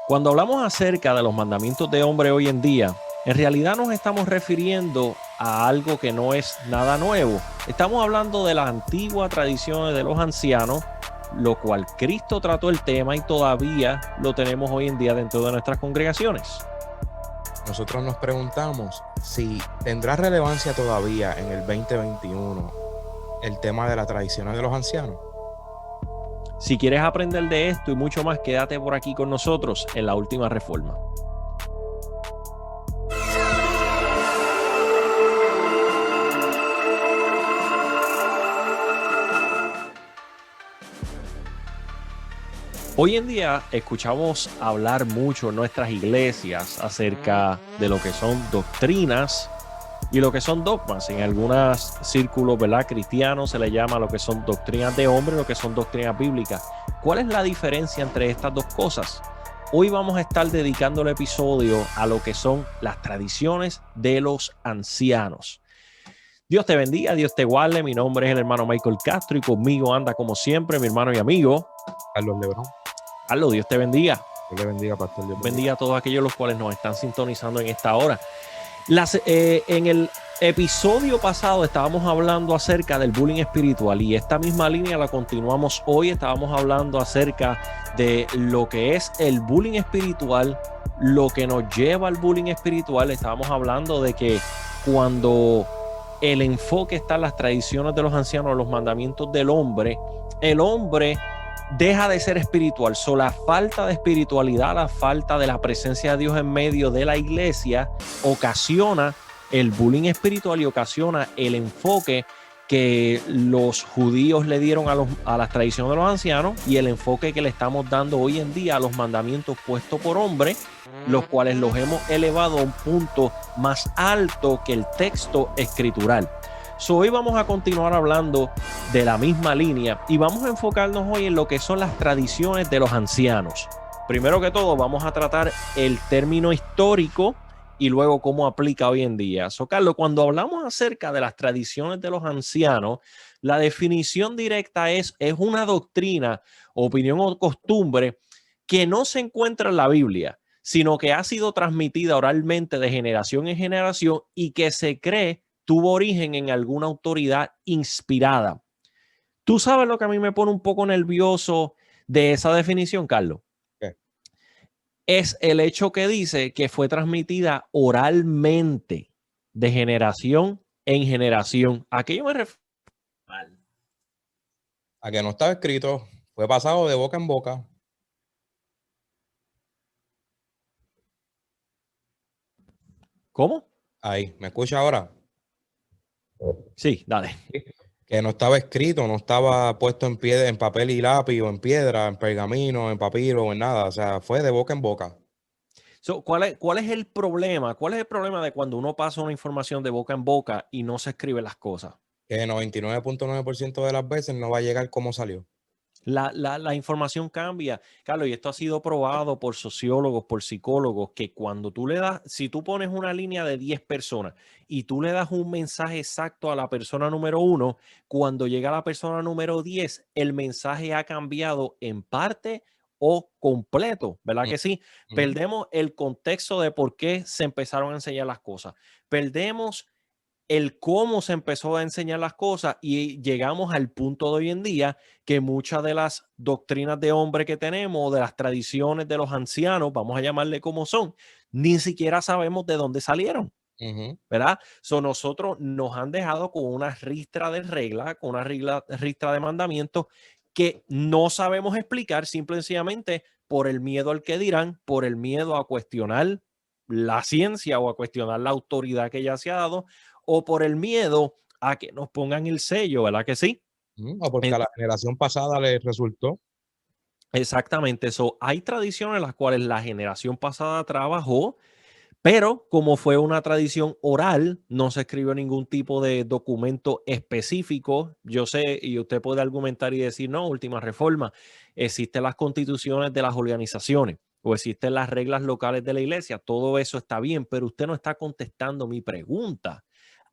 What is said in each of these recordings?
Cuando hablamos acerca de los mandamientos de hombre hoy en día, en realidad nos estamos refiriendo a algo que no es nada nuevo. Estamos hablando de las antiguas tradiciones de los ancianos, lo cual Cristo trató el tema y todavía lo tenemos hoy en día dentro de nuestras congregaciones. Nosotros nos preguntamos si tendrá relevancia todavía en el 2021 el tema de las tradiciones de los ancianos. Si quieres aprender de esto y mucho más, quédate por aquí con nosotros en La Última Reforma. Hoy en día escuchamos hablar mucho en nuestras iglesias acerca de lo que son doctrinas y lo que son dogmas. En algunos círculos, ¿verdad?, cristianos se le llama lo que son doctrinas de hombre y lo que son doctrinas bíblicas. ¿Cuál es la diferencia entre estas dos cosas? Hoy vamos a estar dedicando el episodio a lo que son las tradiciones de los ancianos. Dios te bendiga, Dios te guarde. Mi nombre es el hermano Michael Castro y conmigo anda como siempre mi hermano y amigo Carlos Lebrón. Carlos, Dios te bendiga. Dios le bendiga, pastor. Dios bendiga a todos aquellos los cuales nos están sintonizando en esta hora. En el episodio pasado estábamos hablando acerca del bullying espiritual y esta misma línea la continuamos hoy. Estábamos hablando acerca de lo que es el bullying espiritual, lo que nos lleva al bullying espiritual. Estábamos hablando de que cuando el enfoque está en las tradiciones de los ancianos, los mandamientos del hombre, el hombre deja de ser espiritual. La falta de espiritualidad, la falta de la presencia de Dios en medio de la iglesia ocasiona el bullying espiritual y ocasiona el enfoque que los judíos le dieron a las tradiciones de los ancianos y el enfoque que le estamos dando hoy en día a los mandamientos puestos por hombre, los cuales los hemos elevado a un punto más alto que el texto escritural. Hoy vamos a continuar hablando de la misma línea y vamos a enfocarnos hoy en lo que son las tradiciones de los ancianos. Primero que todo, vamos a tratar el término histórico y luego cómo aplica hoy en día. Carlos, cuando hablamos acerca de las tradiciones de los ancianos, la definición directa es una doctrina, opinión o costumbre que no se encuentra en la Biblia, sino que ha sido transmitida oralmente de generación en generación y que se cree tuvo origen en alguna autoridad inspirada. ¿Tú sabes lo que a mí me pone un poco nervioso de esa definición, Carlos? ¿Qué? Es el hecho que dice que fue transmitida oralmente de generación en generación. ¿A qué yo me refiero? A que no estaba escrito, fue pasado de boca en boca. ¿Cómo? Ahí, ¿me escucha ahora? Sí, dale. Que no estaba escrito, no estaba puesto en pie, en papel y lápiz o en piedra, en pergamino, en papiro o en nada. O sea, fue de boca en boca. ¿Cuál es el problema? ¿Cuál es el problema de cuando uno pasa una información de boca en boca y no se escribe las cosas? Que 99.9% de las veces no va a llegar como salió. La información cambia, Carlos, y esto ha sido probado por sociólogos, por psicólogos, que cuando tú le das, si tú pones una línea de 10 personas y tú le das un mensaje exacto a la persona número 1, cuando llega la persona número 10, el mensaje ha cambiado en parte o completo, ¿verdad que sí? Perdemos el contexto de por qué se empezaron a enseñar las cosas. Perdemos el cómo se empezó a enseñar las cosas y llegamos al punto de hoy en día que muchas de las doctrinas de hombre que tenemos, de las tradiciones de los ancianos, vamos a llamarle como son, ni siquiera sabemos de dónde salieron, ¿verdad? Nosotros nos han dejado con una ristra de reglas, con una ristra de mandamientos que no sabemos explicar simple y sencillamente por el miedo al que dirán, por el miedo a cuestionar la ciencia o a cuestionar la autoridad que ya se ha dado, o por el miedo a que nos pongan el sello, ¿verdad que sí? O porque a la generación pasada les resultó. Exactamente. Hay tradiciones en las cuales la generación pasada trabajó, pero como fue una tradición oral, no se escribió ningún tipo de documento específico. Yo sé, y usted puede argumentar y decir, no, última reforma, existen las constituciones de las organizaciones o existen las reglas locales de la iglesia. Todo eso está bien, pero usted no está contestando mi pregunta.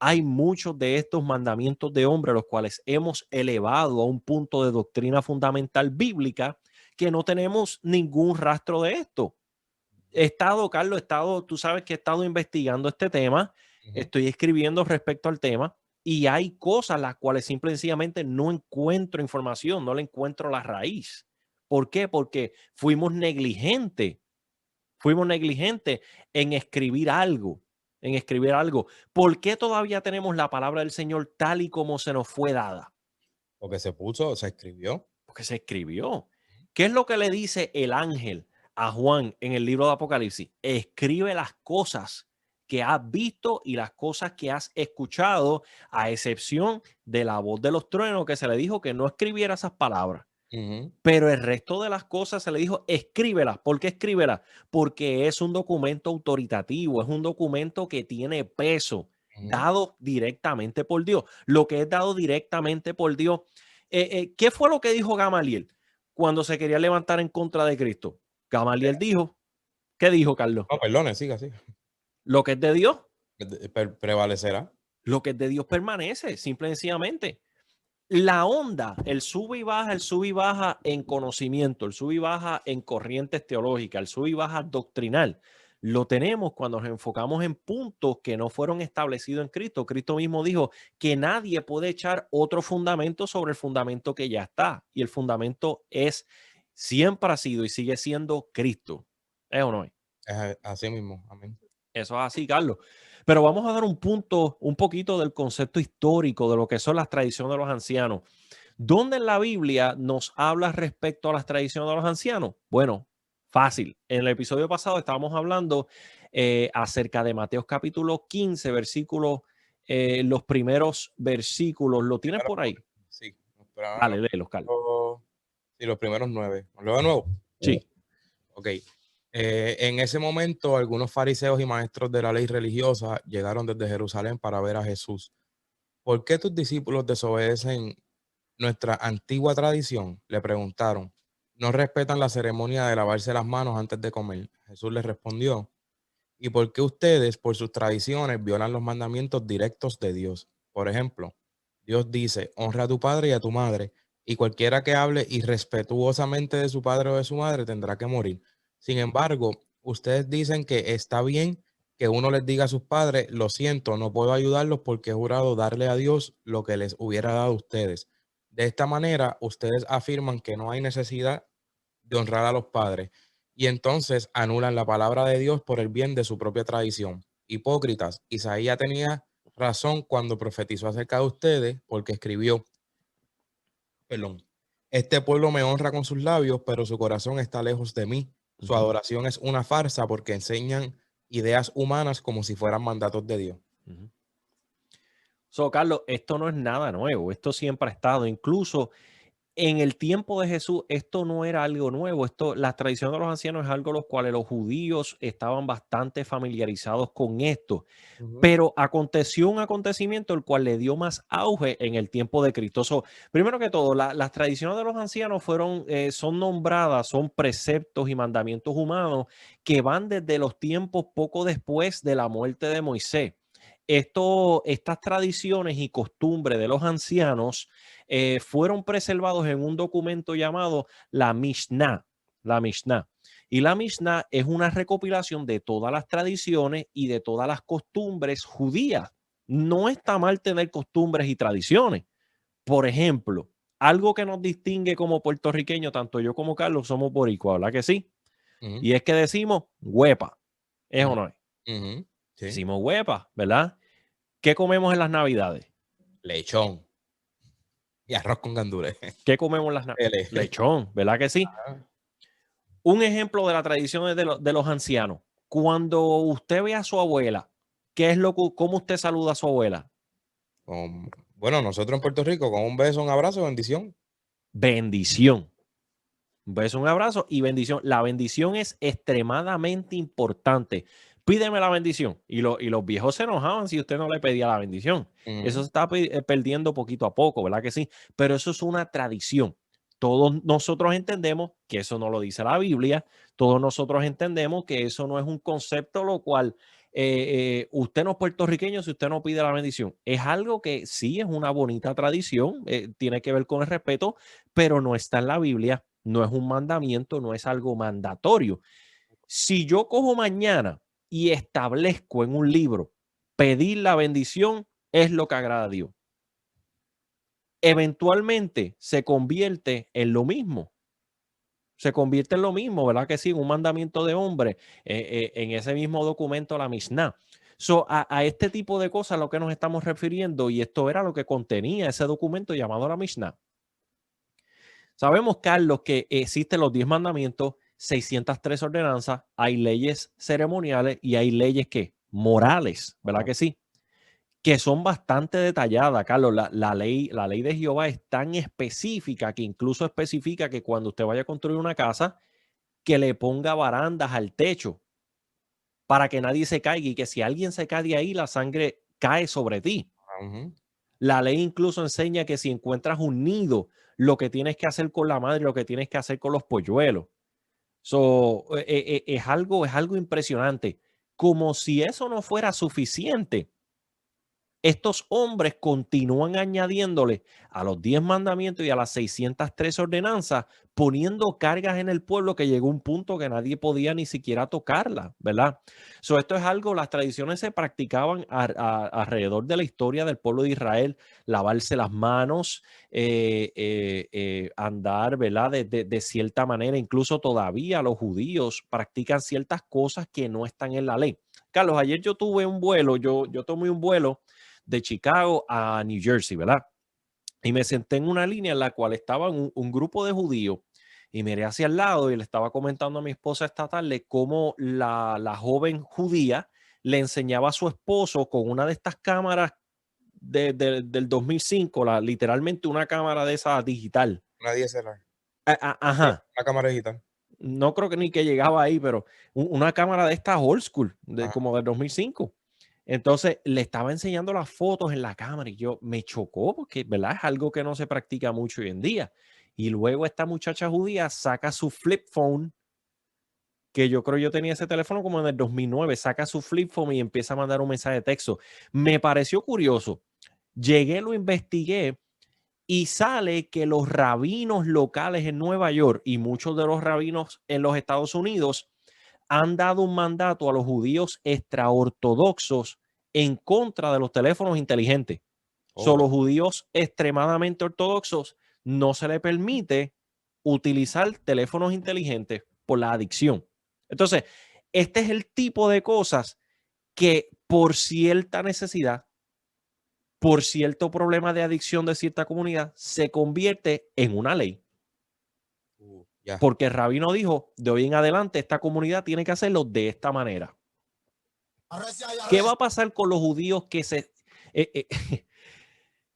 Hay muchos de estos mandamientos de hombre, los cuales hemos elevado a un punto de doctrina fundamental bíblica que no tenemos ningún rastro de esto. Carlos, tú sabes que he estado investigando este tema, estoy escribiendo respecto al tema y hay cosas las cuales simple y sencillamente no encuentro información, no le encuentro la raíz. ¿Por qué? Porque fuimos negligentes en escribir algo, ¿Por qué todavía tenemos la palabra del Señor tal y como se nos fue dada? Porque se escribió. Porque se escribió. ¿Qué es lo que le dice el ángel a Juan en el libro de Apocalipsis? Escribe las cosas que has visto y las cosas que has escuchado, a excepción de la voz de los truenos que se le dijo que no escribiera esas palabras. Pero el resto de las cosas se le dijo, escríbelas. ¿Por qué escríbelas? Porque es un documento autoritativo, es un documento que tiene peso, dado directamente por Dios. Lo que es dado directamente por Dios. ¿Qué fue lo que dijo Gamaliel cuando se quería levantar en contra de Cristo? Gamaliel dijo, ¿qué dijo, Carlos? No, perdone, siga, siga. Lo que es de Dios, Prevalecerá. lo que es de Dios permanece, simple y sencillamente. La onda, el sube y baja en conocimiento, el sube y baja en corrientes teológicas, el sube y baja doctrinal, lo tenemos cuando nos enfocamos en puntos que no fueron establecidos en Cristo. Cristo mismo dijo que nadie puede echar otro fundamento sobre el fundamento que ya está. Y el fundamento siempre ha sido y sigue siendo Cristo. ¿Es o no es? Es así mismo, amén. Eso es así, Carlos. Pero vamos a dar un poquito del concepto histórico de lo que son las tradiciones de los ancianos. ¿Dónde en la Biblia nos habla respecto a las tradiciones de los ancianos? Bueno, fácil. En el episodio pasado estábamos hablando acerca de Mateo capítulo 15, los primeros versículos. ¿Lo tienes por ahí? Sí. Dale, léelos, Carlos. Sí, los primeros 9. ¿Lo de nuevo? Sí. Ok. En ese momento, algunos fariseos y maestros de la ley religiosa llegaron desde Jerusalén para ver a Jesús. ¿Por qué tus discípulos desobedecen nuestra antigua tradición? Le preguntaron. No respetan la ceremonia de lavarse las manos antes de comer. Jesús les respondió. ¿Y por qué ustedes, por sus tradiciones, violan los mandamientos directos de Dios? Por ejemplo, Dios dice, honra a tu padre y a tu madre, y cualquiera que hable irrespetuosamente de su padre o de su madre tendrá que morir. Sin embargo, ustedes dicen que está bien que uno les diga a sus padres, lo siento, no puedo ayudarlos porque he jurado darle a Dios lo que les hubiera dado a ustedes. De esta manera, ustedes afirman que no hay necesidad de honrar a los padres y entonces anulan la palabra de Dios por el bien de su propia tradición. Hipócritas, Isaías tenía razón cuando profetizó acerca de ustedes, porque escribió, perdón, este pueblo me honra con sus labios, pero su corazón está lejos de mí. Su adoración es una farsa porque enseñan ideas humanas como si fueran mandatos de Dios. Carlos, esto no es nada nuevo, esto siempre ha estado, incluso en el tiempo de Jesús, esto no era algo nuevo. La tradición de los ancianos es algo los cuales los judíos estaban bastante familiarizados con esto. Pero aconteció un acontecimiento el cual le dio más auge en el tiempo de Cristo. Primero que todo, las tradiciones de los ancianos son nombradas, son preceptos y mandamientos humanos que van desde los tiempos poco después de la muerte de Moisés. Estas tradiciones y costumbres de los ancianos fueron preservados en un documento llamado la Mishnah. La Mishnah. Y la Mishnah es una recopilación de todas las tradiciones y de todas las costumbres judías. No está mal tener costumbres y tradiciones. Por ejemplo, algo que nos distingue como puertorriqueños, tanto yo como Carlos somos boricuas, ¿verdad que sí? Y es que decimos huepa. ¿Es o no es? Sí. Decimos huepa, ¿verdad? ¿Qué comemos en las Navidades? Lechón. Y arroz con gandules. ¿Qué comemos en las Navidades? Lechón, ¿verdad que sí? Un ejemplo de la tradición de los ancianos. Cuando usted ve a su abuela, ¿cómo usted saluda a su abuela? Bueno, nosotros en Puerto Rico, con un beso, un abrazo, bendición. Bendición. Un beso, un abrazo y bendición. La bendición es extremadamente importante. Pídeme la bendición. Y los viejos se enojaban si usted no le pedía la bendición. Eso se está perdiendo poquito a poco, ¿verdad que sí? Pero eso es una tradición. Todos nosotros entendemos que eso no lo dice la Biblia. Todos nosotros entendemos que eso no es un concepto lo cual usted no es puertorriqueño si usted no pide la bendición. Es algo que sí es una bonita tradición, tiene que ver con el respeto, pero no está en la Biblia. No es un mandamiento, no es algo mandatorio. Si yo cojo mañana y establezco en un libro, pedir la bendición es lo que agrada a Dios, eventualmente se convierte en lo mismo. Se convierte en lo mismo, ¿verdad que sí? En un mandamiento de hombre, en ese mismo documento, la Mishnah. A este tipo de cosas a lo que nos estamos refiriendo, y esto era lo que contenía ese documento llamado la Mishnah. Sabemos, Carlos, que existen los 10 mandamientos, 603 ordenanzas, hay leyes ceremoniales y hay leyes que morales, ¿verdad que sí? Que son bastante detalladas, Carlos. La ley de Jehová es tan específica que incluso especifica que cuando usted vaya a construir una casa, que le ponga barandas al techo para que nadie se caiga y que si alguien se cae de ahí, la sangre cae sobre ti. Ujú. La ley incluso enseña que si encuentras un nido, lo que tienes que hacer con la madre, lo que tienes que hacer con los polluelos. Es algo impresionante. Como si eso no fuera suficiente, estos hombres continúan añadiéndole a los 10 mandamientos y a las 603 ordenanzas, poniendo cargas en el pueblo que llegó un punto que nadie podía ni siquiera tocarla, ¿verdad? Esto es algo, las tradiciones se practicaban alrededor de la historia del pueblo de Israel, lavarse las manos, andar, ¿verdad? De cierta manera, incluso todavía los judíos practican ciertas cosas que no están en la ley. Carlos, ayer yo tuve un vuelo, yo tomé un vuelo de Chicago a New Jersey, ¿verdad? Y me senté en una línea en la cual estaba un grupo de judíos y miré hacia el lado y le estaba comentando a mi esposa esta tarde cómo la joven judía le enseñaba a su esposo con una de estas cámaras del 2005, literalmente una cámara de esa digital. Una DSLR. Ajá. Una cámara digital. No creo que ni que llegaba ahí, pero una cámara de estas old school, como del 2005. Entonces le estaba enseñando las fotos en la cámara y yo me chocó porque, ¿verdad? Es algo que no se practica mucho hoy en día. Y luego esta muchacha judía saca su flip phone, que yo creo yo tenía ese teléfono como en el 2009, saca su flip phone y empieza a mandar un mensaje de texto. Me pareció curioso. Llegué, lo investigué y sale que los rabinos locales en Nueva York y muchos de los rabinos en los Estados Unidos han dado un mandato a los judíos extraortodoxos en contra de los teléfonos inteligentes. Los judíos extremadamente ortodoxos no se les permite utilizar teléfonos inteligentes por la adicción. Entonces, este es el tipo de cosas que por cierta necesidad, por cierto problema de adicción de cierta comunidad, se convierte en una ley. Ya. Porque el rabino dijo, de hoy en adelante esta comunidad tiene que hacerlo de esta manera. ¿Qué va a pasar con los judíos que se...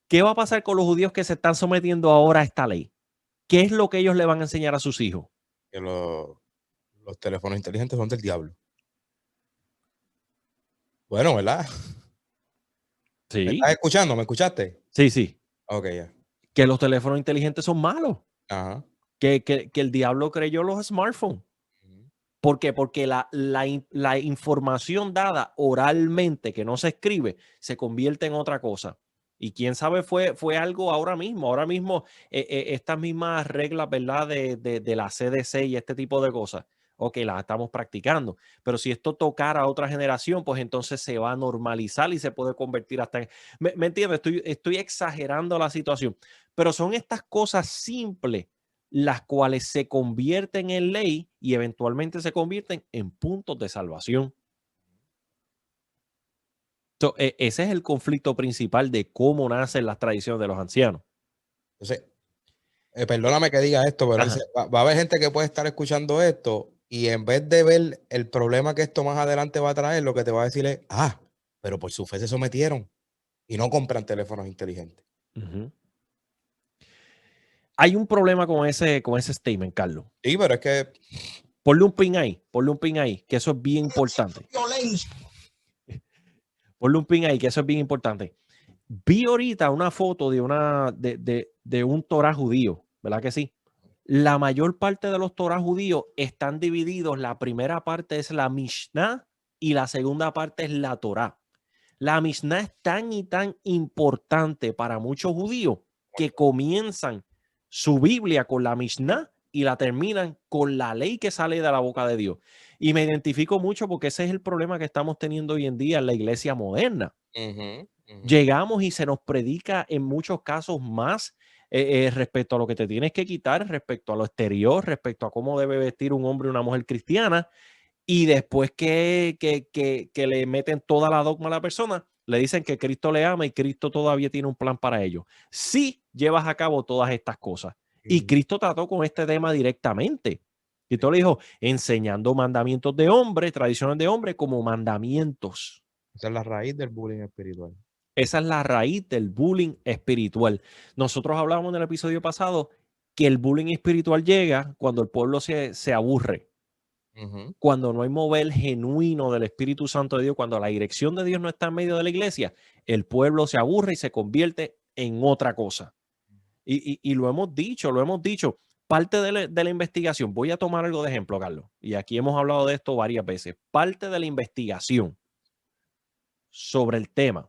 ¿Qué va a pasar con los judíos que se están sometiendo ahora a esta ley? ¿Qué es lo que ellos le van a enseñar a sus hijos? Que los teléfonos inteligentes son del diablo. Bueno, ¿verdad? Sí. ¿Me estás escuchando? ¿Me escuchaste? Sí, sí. Ok, ya. Que los teléfonos inteligentes son malos. Ajá. Que el diablo creyó los smartphones. ¿Por qué? Porque la información dada oralmente, que no se escribe, se convierte en otra cosa. Y quién sabe, fue algo ahora mismo. Ahora mismo, estas mismas reglas, ¿verdad? De la CDC y este tipo de cosas. Ok, las estamos practicando. Pero si esto tocara a otra generación, pues entonces se va a normalizar y se puede convertir hasta en... ¿Me entiendes? Estoy exagerando la situación. Pero son estas cosas simples las cuales se convierten en ley y eventualmente se convierten en puntos de salvación. Ese es el conflicto principal de cómo nacen las tradiciones de los ancianos. Entonces, perdóname que diga esto, pero Ajá. va a haber gente que puede estar escuchando esto y en vez de ver el problema que esto más adelante va a traer, lo que te va a decir es, pero por su fe se sometieron y no compran teléfonos inteligentes. Uh-huh. Hay un problema con ese statement, Carlos. Sí, pero es que... Ponle un pin ahí, que eso es bien importante. Ponle un pin ahí, que eso es bien importante. Vi ahorita una foto de un Torah judío, ¿verdad que sí? La mayor parte de los Torah judíos están divididos. La primera parte es la Mishnah y la segunda parte es la Torah. La Mishnah es tan y tan importante para muchos judíos que comienzan su Biblia con la Mishnah y la terminan con la ley que sale de la boca de Dios. Y me identifico mucho porque ese es el problema que estamos teniendo hoy en día en la iglesia moderna. Llegamos y se nos predica en muchos casos más respecto a lo que te tienes que quitar, respecto a lo exterior, respecto a cómo debe vestir un hombre y una mujer cristiana. Y después que le meten toda la dogma a la persona, le dicen que Cristo le ama y Cristo todavía tiene un plan para ellos. Si llevas a cabo todas estas cosas. Y Cristo trató con este tema directamente. Cristo le dijo, enseñando mandamientos de hombre, tradiciones de hombre, como mandamientos. Esa es la raíz del bullying espiritual. Esa es la raíz del bullying espiritual. Nosotros hablábamos en el episodio pasado que el bullying espiritual llega cuando el pueblo se aburre. Cuando no hay mover genuino del Espíritu Santo de Dios, cuando la dirección de Dios no está en medio de la iglesia, el pueblo se aburre y se convierte en otra cosa. Y lo hemos dicho, parte de la investigación, voy a tomar algo de ejemplo, Carlos, y aquí hemos hablado de esto varias veces, parte de la investigación sobre el tema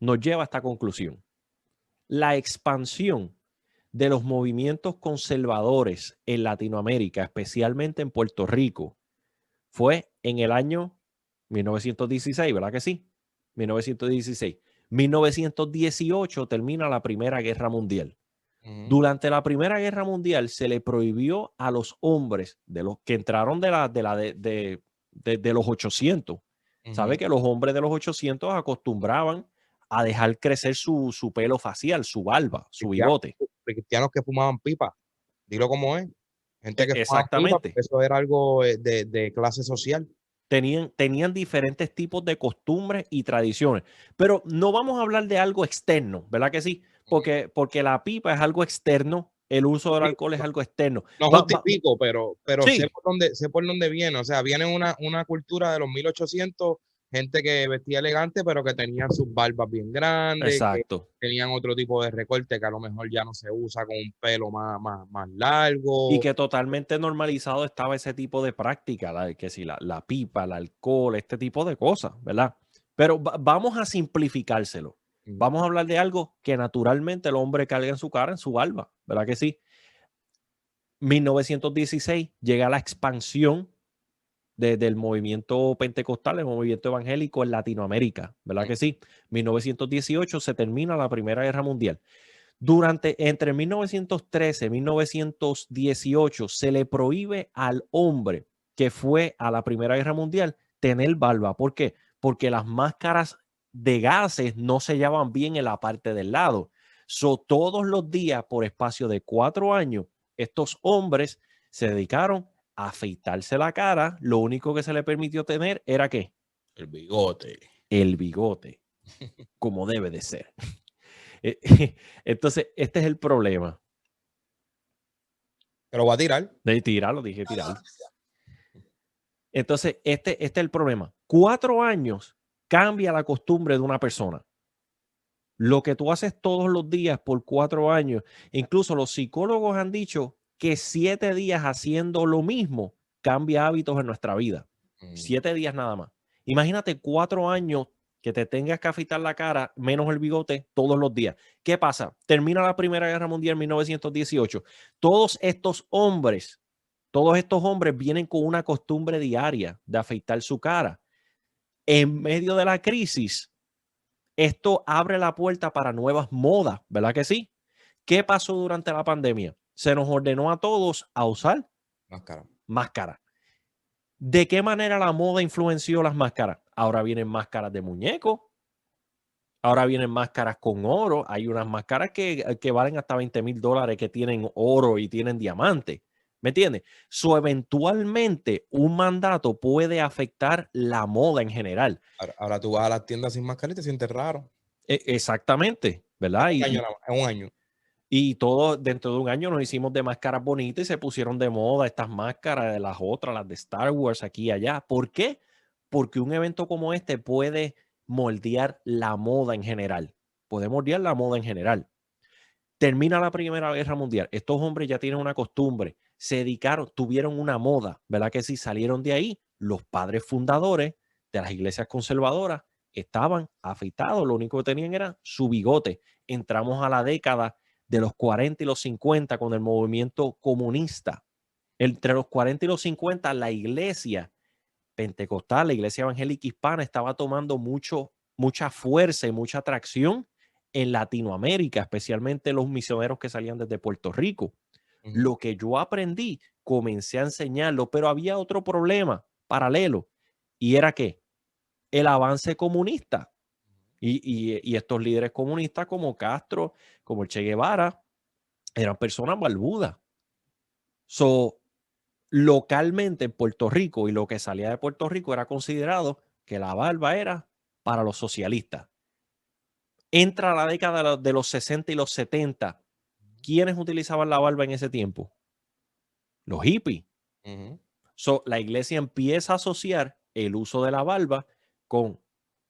nos lleva a esta conclusión. La expansión de los movimientos conservadores en Latinoamérica, especialmente en Puerto Rico, fue en el año 1916, ¿verdad que sí? 1916. 1918 termina la Primera Guerra Mundial. Durante la Primera Guerra Mundial se le prohibió a los hombres de los que entraron de los 800. ¿Sabe que los hombres de los 800 acostumbraban a dejar crecer su pelo facial, su barba, su bigote? Cristianos que fumaban pipa, dilo como es. Gente que fumaba pipa, Exactamente. eso era algo de clase social. Tenían diferentes tipos de costumbres y tradiciones. Pero no vamos a hablar de algo externo, ¿verdad que sí? Porque la pipa es algo externo, el uso del alcohol es algo externo. No justifico, pero Sí. sé por dónde viene. O sea, viene una cultura de los 1800, gente que vestía elegante, pero que tenían sus barbas bien grandes, Exacto. que tenían otro tipo de recorte que a lo mejor ya no se usa con un pelo más largo. Y que totalmente normalizado estaba ese tipo de práctica, que si la pipa, el alcohol, este tipo de cosas, ¿verdad? Pero vamos a simplificárselo. Vamos a hablar de algo que naturalmente el hombre carga en su cara, en su barba, ¿verdad que sí? 1916 llega la expansión del movimiento pentecostal, el movimiento evangélico en Latinoamérica, ¿verdad que sí? 1918 se termina la Primera Guerra Mundial. Entre 1913 y 1918 se le prohíbe al hombre que fue a la Primera Guerra Mundial tener barba. ¿Por qué? Porque las máscaras de gases no se sellaban bien en la parte del lado. Todos los días, por espacio de 4 años, estos hombres se dedicaron a afeitarse la cara. Lo único que se le permitió tener era ¿qué? El bigote. El bigote, como debe de ser. Entonces, este es el problema. Te lo voy a tirar. De tirarlo, dije tirarlo. Entonces, este es el problema. 4 años cambia la costumbre de una persona. Lo que tú haces todos los días por 4 años, incluso los psicólogos han dicho que 7 días haciendo lo mismo cambia hábitos en nuestra vida. 7 días nada más. Imagínate 4 años que te tengas que afeitar la cara menos el bigote todos los días. ¿Qué pasa? Termina la Primera Guerra Mundial en 1918. Todos estos hombres vienen con una costumbre diaria de afeitar su cara. En medio de la crisis, esto abre la puerta para nuevas modas, ¿verdad que sí? ¿Qué pasó durante la pandemia? Se nos ordenó a todos a usar máscara. ¿De qué manera la moda influenció las máscaras? Ahora vienen máscaras de muñeco. Ahora vienen máscaras con oro. Hay unas máscaras que valen hasta $20,000 que tienen oro y tienen diamante. ¿Me entiendes? Eventualmente un mandato puede afectar la moda en general. Ahora tú vas a las tiendas sin máscara y te sientes raro. Exactamente, ¿verdad? En un año. Y todos dentro de un año nos hicimos de máscaras bonitas y se pusieron de moda estas máscaras de las otras, las de Star Wars aquí y allá. ¿Por qué? Porque un evento como este puede moldear la moda en general. Puede moldear la moda en general. Termina la Primera Guerra Mundial. Estos hombres ya tienen una costumbre. Se dedicaron, tuvieron una moda, ¿verdad que sí? Salieron de ahí. Los padres fundadores de las iglesias conservadoras estaban afeitados. Lo único que tenían era su bigote. Entramos a la década de los 40 y los 50 con el movimiento comunista. Entre los 40 y los 50, la iglesia pentecostal, la iglesia evangélica hispana, estaba tomando mucha fuerza y mucha atracción en Latinoamérica, especialmente los misioneros que salían desde Puerto Rico. Lo que yo aprendí, comencé a enseñarlo, pero había otro problema paralelo, y era que el avance comunista y estos líderes comunistas como Castro, como el Che Guevara, eran personas barbudas. So, localmente en Puerto Rico y lo que salía de Puerto Rico era considerado que la barba era para los socialistas. Entra la década de los 60 y los 70. ¿Quiénes utilizaban la barba en ese tiempo? Los hippies. So, la iglesia empieza a asociar el uso de la barba con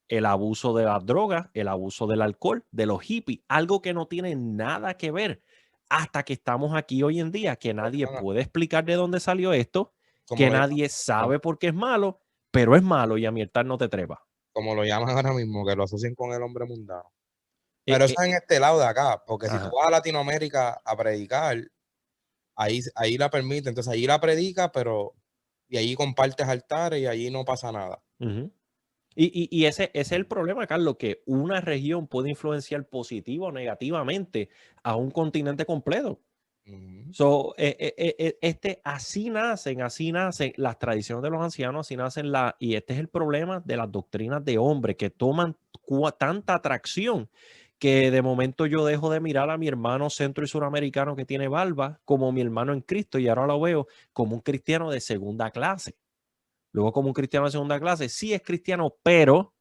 el abuso de las drogas, el abuso del alcohol, de los hippies, algo que no tiene nada que ver hasta que estamos aquí hoy en día, que nadie puede explicar de dónde salió esto, que nadie sabe por qué es malo, pero es malo y a mi altar no te trepa. Como lo llaman ahora mismo, que lo asocian con el hombre mundano. Pero eso es en este lado de acá, porque si tú vas a Latinoamérica a predicar, ahí la permite, entonces allí la predica, pero y allí compartes altares y allí no pasa nada. Y ese es el problema, Carlos, que una región puede influenciar positiva o negativamente a un continente completo. So, así nacen las tradiciones de los ancianos, así nacen y este es el problema de las doctrinas de hombres que toman tanta atracción que de momento yo dejo de mirar a mi hermano centro y suramericano que tiene barba como mi hermano en Cristo y ahora lo veo como un cristiano de segunda clase. Luego como un cristiano de segunda clase, sí es cristiano, pero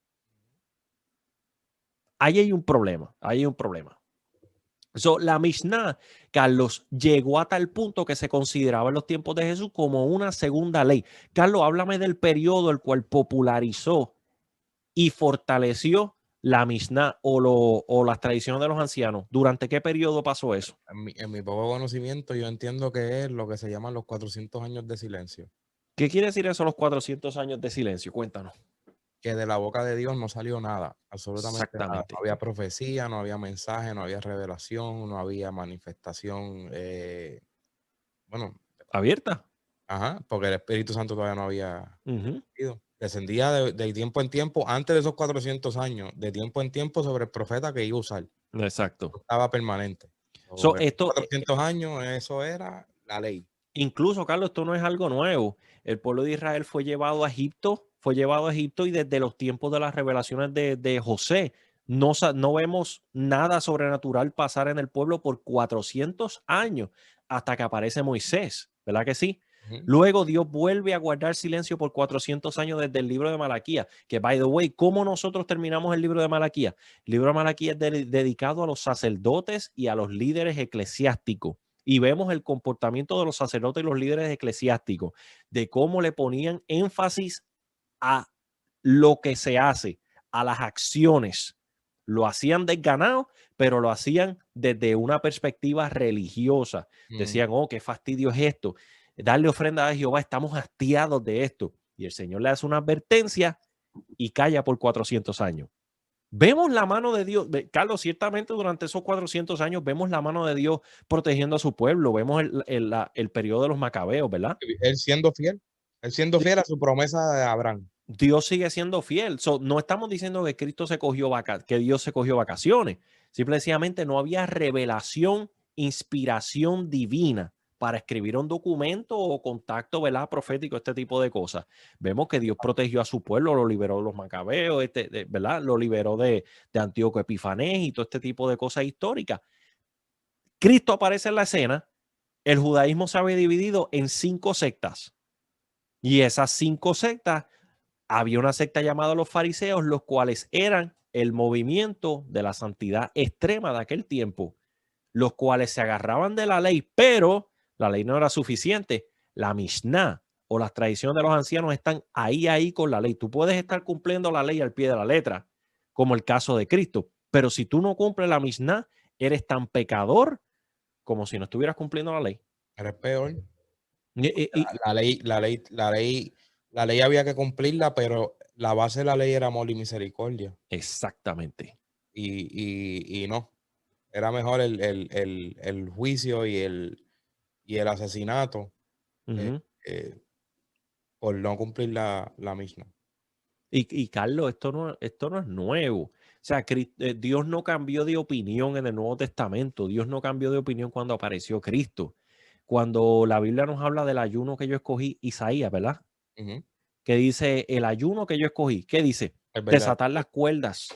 ahí hay un problema, So, la Mishnah, Carlos, llegó a tal punto que se consideraba en los tiempos de Jesús como una segunda ley. Carlos, háblame del periodo el cual popularizó y fortaleció la Mishnah o las tradiciones de los ancianos. ¿Durante qué periodo pasó eso? En mi poco conocimiento, yo entiendo que es lo que se llaman los 400 años de silencio. ¿Qué quiere decir eso, los 400 años de silencio? Cuéntanos. Que de la boca de Dios no salió nada, absolutamente nada. Exactamente. No había profecía, no había mensaje, no había revelación, no había manifestación, bueno, ¿Abierta? ajá, porque el Espíritu Santo todavía no había Ujú. ido. Descendía de tiempo en tiempo, antes de esos 400 años, de tiempo en tiempo sobre el profeta que iba a usar. Exacto. Estaba permanente. So, En 400 años, eso era la ley. Incluso, Carlos, esto no es algo nuevo. El pueblo de Israel fue llevado a Egipto, y desde los tiempos de las revelaciones de José, no vemos nada sobrenatural pasar en el pueblo por 400 años hasta que aparece Moisés, ¿verdad que sí? Luego Dios vuelve a guardar silencio por 400 años desde el libro de Malaquías, que, by the way, ¿cómo nosotros terminamos el libro de Malaquías? El libro de Malaquías es dedicado a los sacerdotes y a los líderes eclesiásticos. Y vemos el comportamiento de los sacerdotes y los líderes eclesiásticos, de cómo le ponían énfasis a lo que se hace, a las acciones. Lo hacían desganado, pero lo hacían desde una perspectiva religiosa. Decían, oh, qué fastidio es esto. Darle ofrenda a Jehová, estamos hastiados de esto. Y el Señor le hace una advertencia y calla por 400 años. Vemos la mano de Dios, Carlos, ciertamente durante esos 400 años vemos la mano de Dios protegiendo a su pueblo, vemos el periodo de los macabeos, ¿verdad? Él siendo fiel a su promesa de Abraham. Dios sigue siendo fiel. So, no estamos diciendo que que Dios se cogió vacaciones. Simplemente no había revelación, inspiración divina para escribir un documento o contacto, ¿verdad? Profético, este tipo de cosas. Vemos que Dios protegió a su pueblo, lo liberó de los macabeos, ¿verdad? Lo liberó de Antíoco Epifanés y todo este tipo de cosas históricas. Cristo aparece en la escena. El judaísmo se había dividido en 5 sectas. Y esas 5 sectas, había una secta llamada los fariseos, los cuales eran el movimiento de la santidad extrema de aquel tiempo, los cuales se agarraban de la ley, pero la ley no era suficiente. La Mishnah o las tradiciones de los ancianos están ahí con la ley. Tú puedes estar cumpliendo la ley al pie de la letra, como el caso de Cristo, pero si tú no cumples la Mishnah, eres tan pecador como si no estuvieras cumpliendo la ley. Eres peor. Y La ley había que cumplirla, pero la base de la ley era amor y misericordia. exactamente. Y no. Era mejor el juicio y el asesinato Ujú. por no cumplir la misma. Y Carlos, esto no es nuevo. O sea, Dios no cambió de opinión en el Nuevo Testamento. Dios no cambió de opinión cuando apareció Cristo. Cuando la Biblia nos habla del ayuno que yo escogí, Isaías, ¿verdad? Ujú. Que dice, el ayuno que yo escogí, ¿qué dice? Es verdad. Desatar las cuerdas.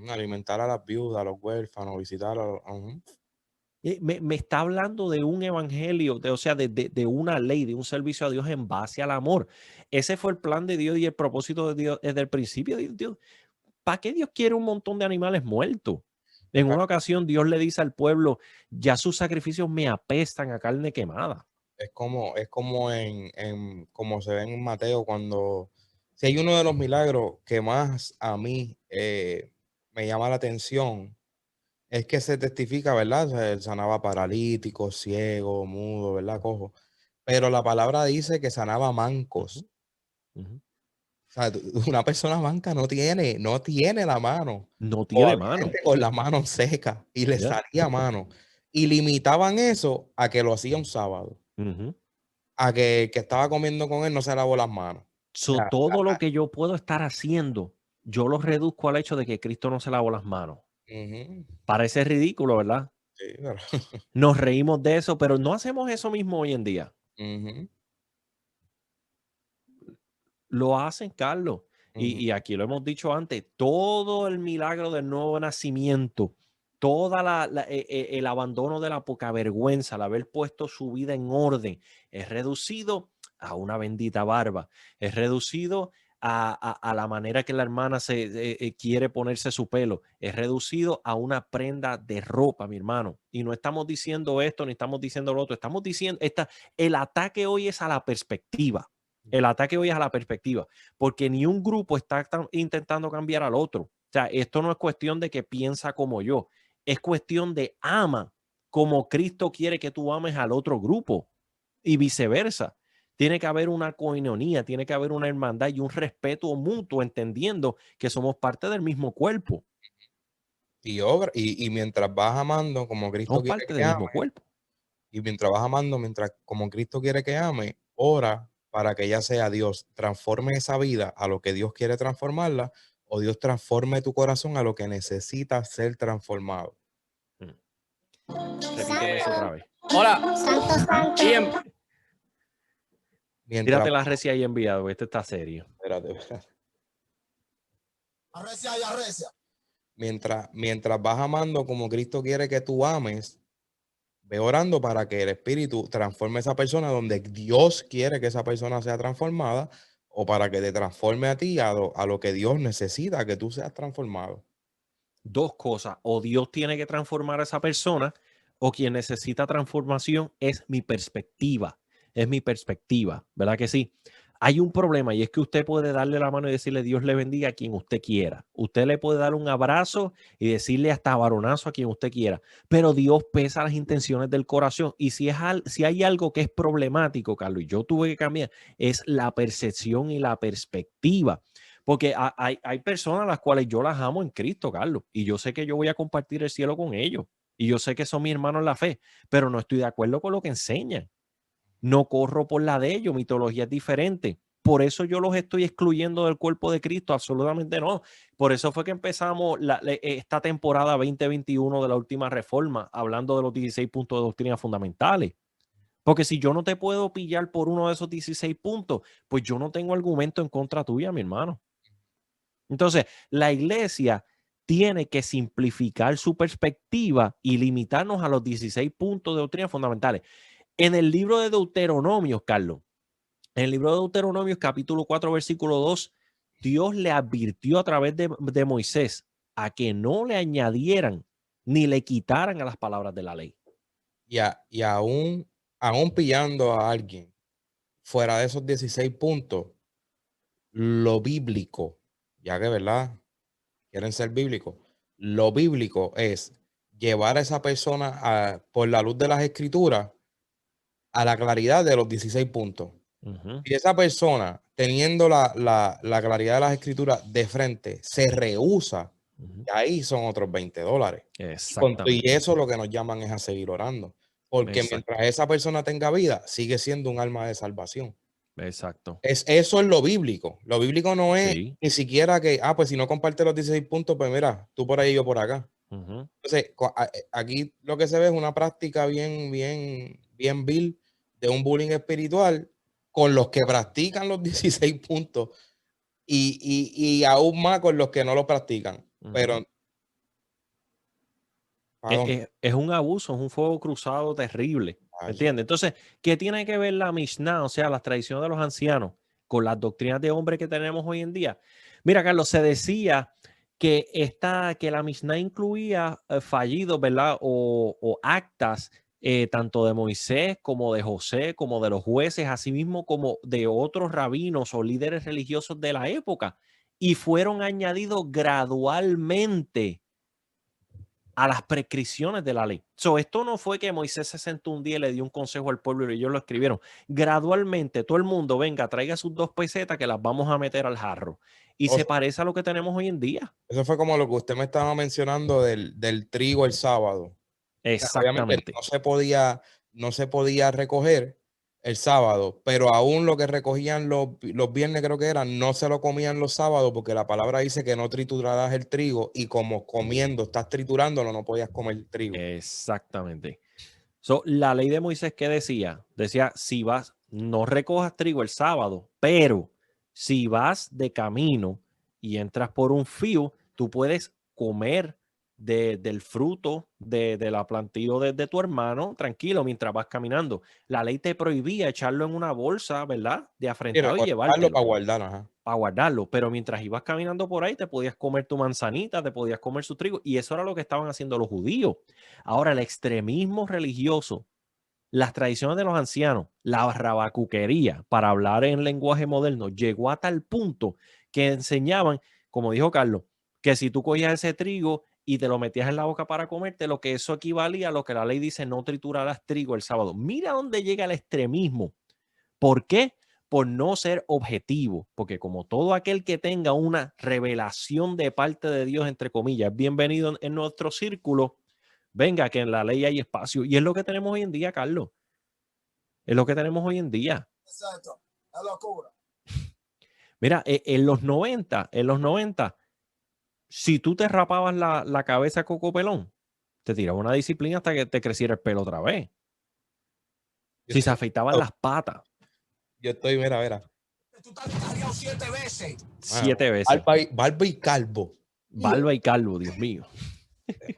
Alimentar a las viudas, a los huérfanos, visitar a los... Ujú. Me está hablando de un evangelio, o sea, de una ley, de un servicio a Dios en base al amor. Ese fue el plan de Dios y el propósito de Dios desde el principio. Dios, ¿para qué Dios quiere un montón de animales muertos? En una ocasión Dios le dice al pueblo, ya sus sacrificios me apestan a carne quemada. Es como como se ve en Mateo cuando... Si hay uno de los milagros que más a mí me llama la atención, es que se testifica, ¿verdad? O sea, él sanaba paralíticos, ciego, mudo, ¿verdad? Cojo. Pero la palabra dice que sanaba mancos. Ujú, ujú. O sea, una persona manca no tiene la mano. No O tiene había mano. gente con la mano seca y le Ya. salía mano. Y limitaban eso a que lo hacía un sábado. Ujú. A que el que estaba comiendo con él no se lavó las manos. O sea, Todo lo que yo puedo estar haciendo, yo lo reduzco al hecho de que Cristo no se lavó las manos. ujú, Parece ridículo, ¿verdad? sí, pero, Nos reímos de eso, pero no hacemos eso mismo hoy en día. ujú, Lo hacen, Carlos. ujú. Y aquí lo hemos dicho antes, todo el milagro del nuevo nacimiento, toda el abandono de la poca vergüenza, el haber puesto su vida en orden, es reducido a una bendita barba, es reducido a la manera que la hermana quiere ponerse su pelo, es reducido a una prenda de ropa, mi hermano. Y no estamos diciendo esto, ni estamos diciendo lo otro, estamos diciendo, el ataque hoy es a la perspectiva. El ataque hoy es a la perspectiva, porque ni un grupo está intentando cambiar al otro. O sea, esto no es cuestión de que piensa como yo, es cuestión de ama como Cristo quiere que tú ames al otro grupo y viceversa. Tiene que haber una coinonía, tiene que haber una hermandad y un respeto mutuo, entendiendo que somos parte del mismo cuerpo, Y mientras vas amando como Cristo somos quiere parte que del ame, mismo cuerpo. y mientras vas amando, mientras como Cristo quiere que ame, ora para que ya sea Dios transforme esa vida a lo que Dios quiere transformarla, o Dios transforme tu corazón a lo que necesita ser transformado. Mm. Repíteme eso otra vez. Hola. Santo, santo. Bien. Mientras, Tírate la recia ahí enviado, este está serio. espérate. Arrecia y arrecia. Mientras vas amando como Cristo quiere que tú ames, ve orando para que el Espíritu transforme a esa persona donde Dios quiere que esa persona sea transformada, o para que te transforme a ti a lo que Dios necesita que tú seas transformado. Dos cosas, o Dios tiene que transformar a esa persona, o quien necesita transformación es mi perspectiva, ¿verdad que sí? Hay un problema y es que usted puede darle la mano y decirle Dios le bendiga a quien usted quiera. Usted le puede dar un abrazo y decirle hasta varonazo a quien usted quiera, pero Dios pesa las intenciones del corazón. Y si hay algo que es problemático, Carlos, y yo tuve que cambiar, es la percepción y la perspectiva. Porque hay personas a las cuales yo las amo en Cristo, Carlos, y yo sé que yo voy a compartir el cielo con ellos, y yo sé que son mis hermanos en la fe, pero no estoy de acuerdo con lo que enseñan. No corro por la de ellos, mi teología es diferente. Por eso yo los estoy excluyendo del cuerpo de Cristo, absolutamente no. Por eso fue que empezamos esta temporada 2021 de la última reforma, hablando de los 16 puntos de doctrina fundamentales. Porque si yo no te puedo pillar por uno de esos 16 puntos, pues yo no tengo argumento en contra tuya, mi hermano. Entonces, la iglesia tiene que simplificar su perspectiva y limitarnos a los 16 puntos de doctrina fundamentales. En el libro de Deuteronomios, Carlos, en el libro de Deuteronomios, capítulo 4, versículo 2, Dios le advirtió a través de Moisés a que no le añadieran ni le quitaran a las palabras de la ley. Y aún pillando a alguien fuera de esos 16 puntos, lo bíblico, ya que, ¿verdad? Quieren ser bíblicos. Lo bíblico es llevar a esa persona por la luz de las escrituras a la claridad de los 16 puntos. Ujú, Y esa persona, teniendo la claridad de las escrituras de frente, se rehúsa, ujú. y ahí son otros $20. Y Exactamente. eso lo que nos llaman es a seguir orando. Porque Exacto. mientras esa persona tenga vida, sigue siendo un alma de salvación. Exacto. Eso es lo bíblico. Lo bíblico no es Sí. ni siquiera que, pues si no comparte los 16 puntos, pues mira, tú por ahí, yo por acá. Ujú. Entonces, aquí lo que se ve es una práctica bien vil de un bullying espiritual con los que practican los 16 puntos y aún más con los que no lo practican. Pero, Ujú. ¿para dónde? Es un abuso, es un fuego cruzado terrible. ¿Me entiendes? Entonces, ¿qué tiene que ver la Mishnah, o sea, las tradiciones de los ancianos, con las doctrinas de hombre que tenemos hoy en día? Mira, Carlos, se decía que la Mishnah incluía fallidos, ¿verdad? O actas, tanto de Moisés como de José, como de los jueces, así mismo como de otros rabinos o líderes religiosos de la época, y fueron añadidos gradualmente a las prescripciones de la ley. Esto no fue que Moisés se sentó un día y le dio un consejo al pueblo y ellos lo escribieron. Gradualmente, todo el mundo, venga, traiga sus 2 pesetas que las vamos a meter al jarro. Y O se sea, parece a lo que tenemos hoy en día. eso fue como lo que usted me estaba mencionando del trigo el sábado. Obviamente Exactamente. no se podía recoger el sábado, pero aún lo que recogían los viernes, creo que eran, no se lo comían los sábados porque la palabra dice que no triturarás el trigo y como comiendo, estás triturándolo, no podías comer trigo. Exactamente. La ley de Moisés, ¿qué decía? Decía, si vas, no recojas trigo el sábado, pero si vas de camino y entras por un fío, tú puedes comer del fruto de la plantío de tu hermano, tranquilo, mientras vas caminando. La ley te prohibía echarlo en una bolsa, ¿verdad? De Y afrentado y recortarlo llevártelo para guardar, ajá. para guardarlo, pero mientras ibas caminando por ahí te podías comer tu manzanita, te podías comer su trigo, y eso era lo que estaban haciendo los judíos. Ahora, el extremismo religioso, las tradiciones de los ancianos, la rabacuquería, para hablar en lenguaje moderno, llegó a tal punto que enseñaban, como dijo Carlos, que si tú cogías ese trigo y te lo metías en la boca para comerte, lo que eso equivalía a lo que la ley dice, no triturarás trigo el sábado. Mira dónde llega el extremismo. ¿Por qué? Por no ser objetivo, porque como todo aquel que tenga una revelación de parte de Dios, entre comillas, es bienvenido en nuestro círculo, venga, que en la ley hay espacio. Y es lo que tenemos hoy en día, Carlos. Es lo que tenemos hoy en día. Exacto. La locura. Mira, en los 90, si tú te rapabas la cabeza coco pelón, te tiraba una disciplina hasta que te creciera el pelo otra vez. Yo Si se estoy, afeitaban las patas, mira. Tú estás cargado 7 veces. 7 veces. Barba y calvo. Barba y calvo, Dios mío. Hombre.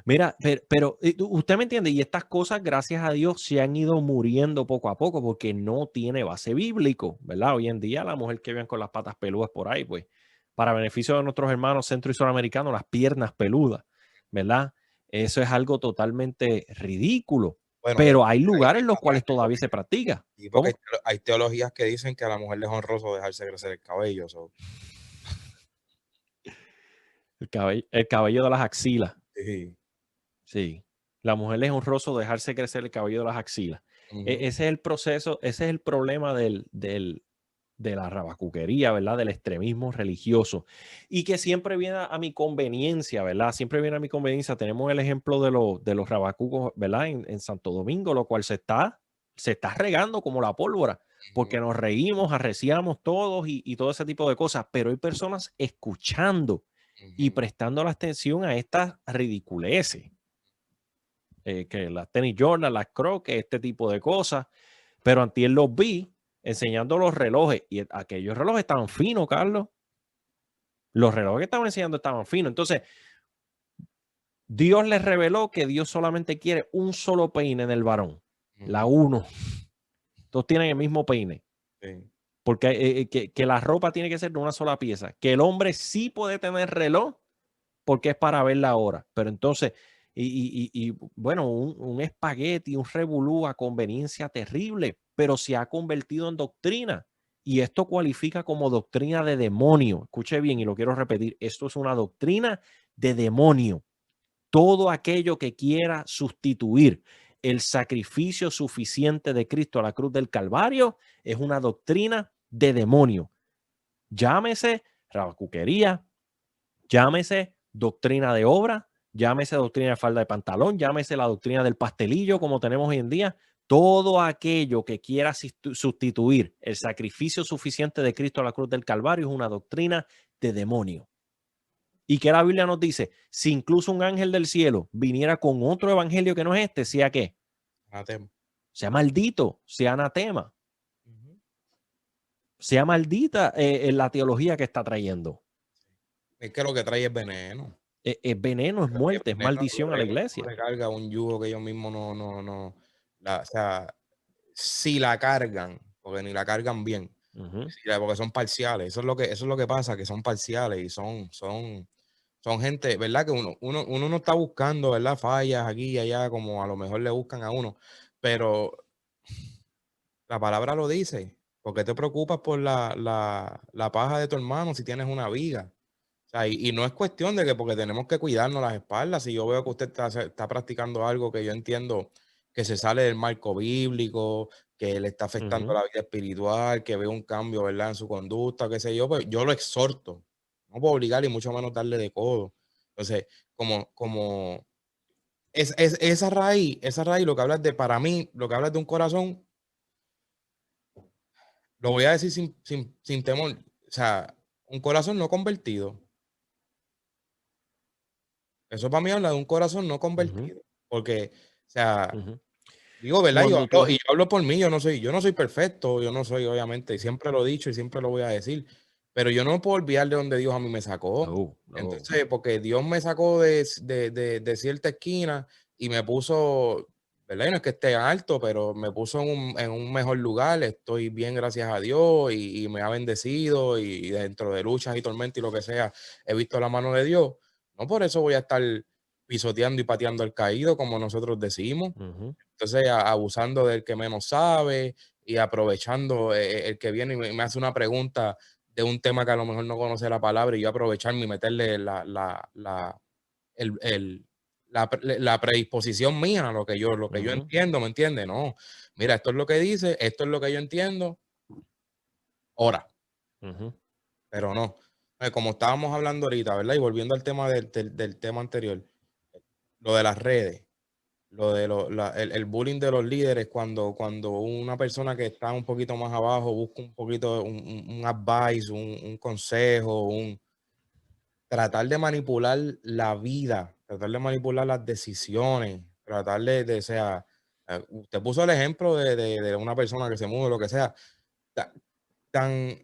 Mira, pero usted me entiende, y estas cosas, gracias a Dios, se han ido muriendo poco a poco porque no tiene base bíblico, ¿verdad? Hoy en día la mujer que vean con las patas peludas por ahí, pues, para beneficio de nuestros hermanos centro y suramericanos, las piernas peludas, ¿verdad? Eso es algo totalmente ridículo, Bueno, pero hay ahí lugares en los mismo cuales atrás, todavía se practica. y porque ¿Cómo? hay teologías que dicen que a la mujer le es honroso dejarse crecer el cabello. El cabello de las axilas. Sí. Sí, la mujer es honroso dejarse crecer el cabello de las axilas. Ese es el proceso, ese es el problema de la rabacuquería, ¿verdad? Del extremismo religioso. Y que siempre viene a mi conveniencia, ¿verdad? Siempre viene a mi conveniencia. Tenemos el ejemplo de los rabacucos, ¿verdad? En Santo Domingo, lo cual se está regando como la pólvora, porque nos reímos, arreciamos todos y todo ese tipo de cosas. Pero hay personas escuchando y prestando la atención a estas ridiculeces. Que las tenis Jordan, las Crocs, este tipo de cosas. Pero antier los vi enseñando los relojes y aquellos relojes estaban finos, Carlos. Los relojes que estaban enseñando estaban finos. Entonces, Dios les reveló que Dios solamente quiere un solo peine en el varón, la uno. Todos tienen el mismo peine. Sí. Porque que la ropa tiene que ser de una sola pieza. Que el hombre sí puede tener reloj porque es para ver la hora. Pero entonces, bueno, un espagueti, un revolú a conveniencia terrible, pero se ha convertido en doctrina. Y esto cualifica como doctrina de demonio. Escuche bien y lo quiero repetir. Esto es una doctrina de demonio. Todo aquello que quiera sustituir el sacrificio suficiente de Cristo a la cruz del Calvario es una doctrina de demonio. Llámese rabacuquería, llámese doctrina de obra, llámese doctrina de falda de pantalón, llámese la doctrina del pastelillo como tenemos hoy en día, todo aquello que quiera sustituir el sacrificio suficiente de Cristo a la cruz del Calvario es una doctrina de demonio. Y que la Biblia nos dice, si incluso un ángel del cielo viniera con otro evangelio que no es este, ¿sea qué? Anatema. Sea maldito, sea anatema, Ujú. sea maldita la teología que está trayendo. Es que lo que trae es veneno. Es veneno, es muerte, es maldición a la iglesia. Le carga un yugo que ellos mismos no. O sea, si la cargan, porque ni la cargan bien, porque son parciales. Eso es lo que pasa, que son parciales y son gente, ¿verdad? Que uno no está buscando, ¿verdad? Fallas aquí y allá, como a lo mejor le buscan a uno, pero la palabra lo dice. ¿Por qué te preocupas por la paja de tu hermano si tienes una viga? O sea, y no es cuestión de que porque tenemos que cuidarnos las espaldas. Si yo veo que usted está practicando algo que yo entiendo que se sale del marco bíblico, que le está afectando la vida espiritual, que veo un cambio, ¿verdad? En su conducta, qué sé yo, pues yo lo exhorto. No puedo obligar y mucho menos darle de codo. Entonces, como esa raíz, lo que hablas de, para mí, lo que hablas de un corazón, lo voy a decir sin temor. O sea, un corazón no convertido. Eso para mí habla de un corazón no convertido. Porque, o sea, digo, ¿verdad? Yo hablo por mí, yo no soy perfecto, yo no soy, obviamente, y siempre lo he dicho y siempre lo voy a decir, pero yo no me puedo olvidar de donde Dios a mí me sacó. Entonces, porque Dios me sacó de cierta esquina y me puso, ¿verdad? Y no es que esté alto, pero me puso en un mejor lugar, estoy bien, gracias a Dios, y me ha bendecido, y dentro de luchas y tormentas y lo que sea, he visto la mano de Dios. No por eso voy a estar pisoteando y pateando al caído, como nosotros decimos. Entonces, abusando del que menos sabe y aprovechando el que viene y me hace una pregunta de un tema que a lo mejor no conoce la palabra y yo aprovecharme y meterle la predisposición mía a lo que yo entiendo, ¿me entiende? No, mira, esto es lo que dice, esto es lo que yo entiendo, ora. Pero no, como estábamos hablando ahorita, ¿verdad? Y volviendo al tema del tema anterior, lo de las redes. Lo de el bullying de los líderes cuando una persona que está un poquito más abajo busca un poquito un advice, un consejo, tratar de manipular la vida, tratar de manipular las decisiones, tratar o sea, usted puso el ejemplo de una persona que se mueve, lo que sea, tan,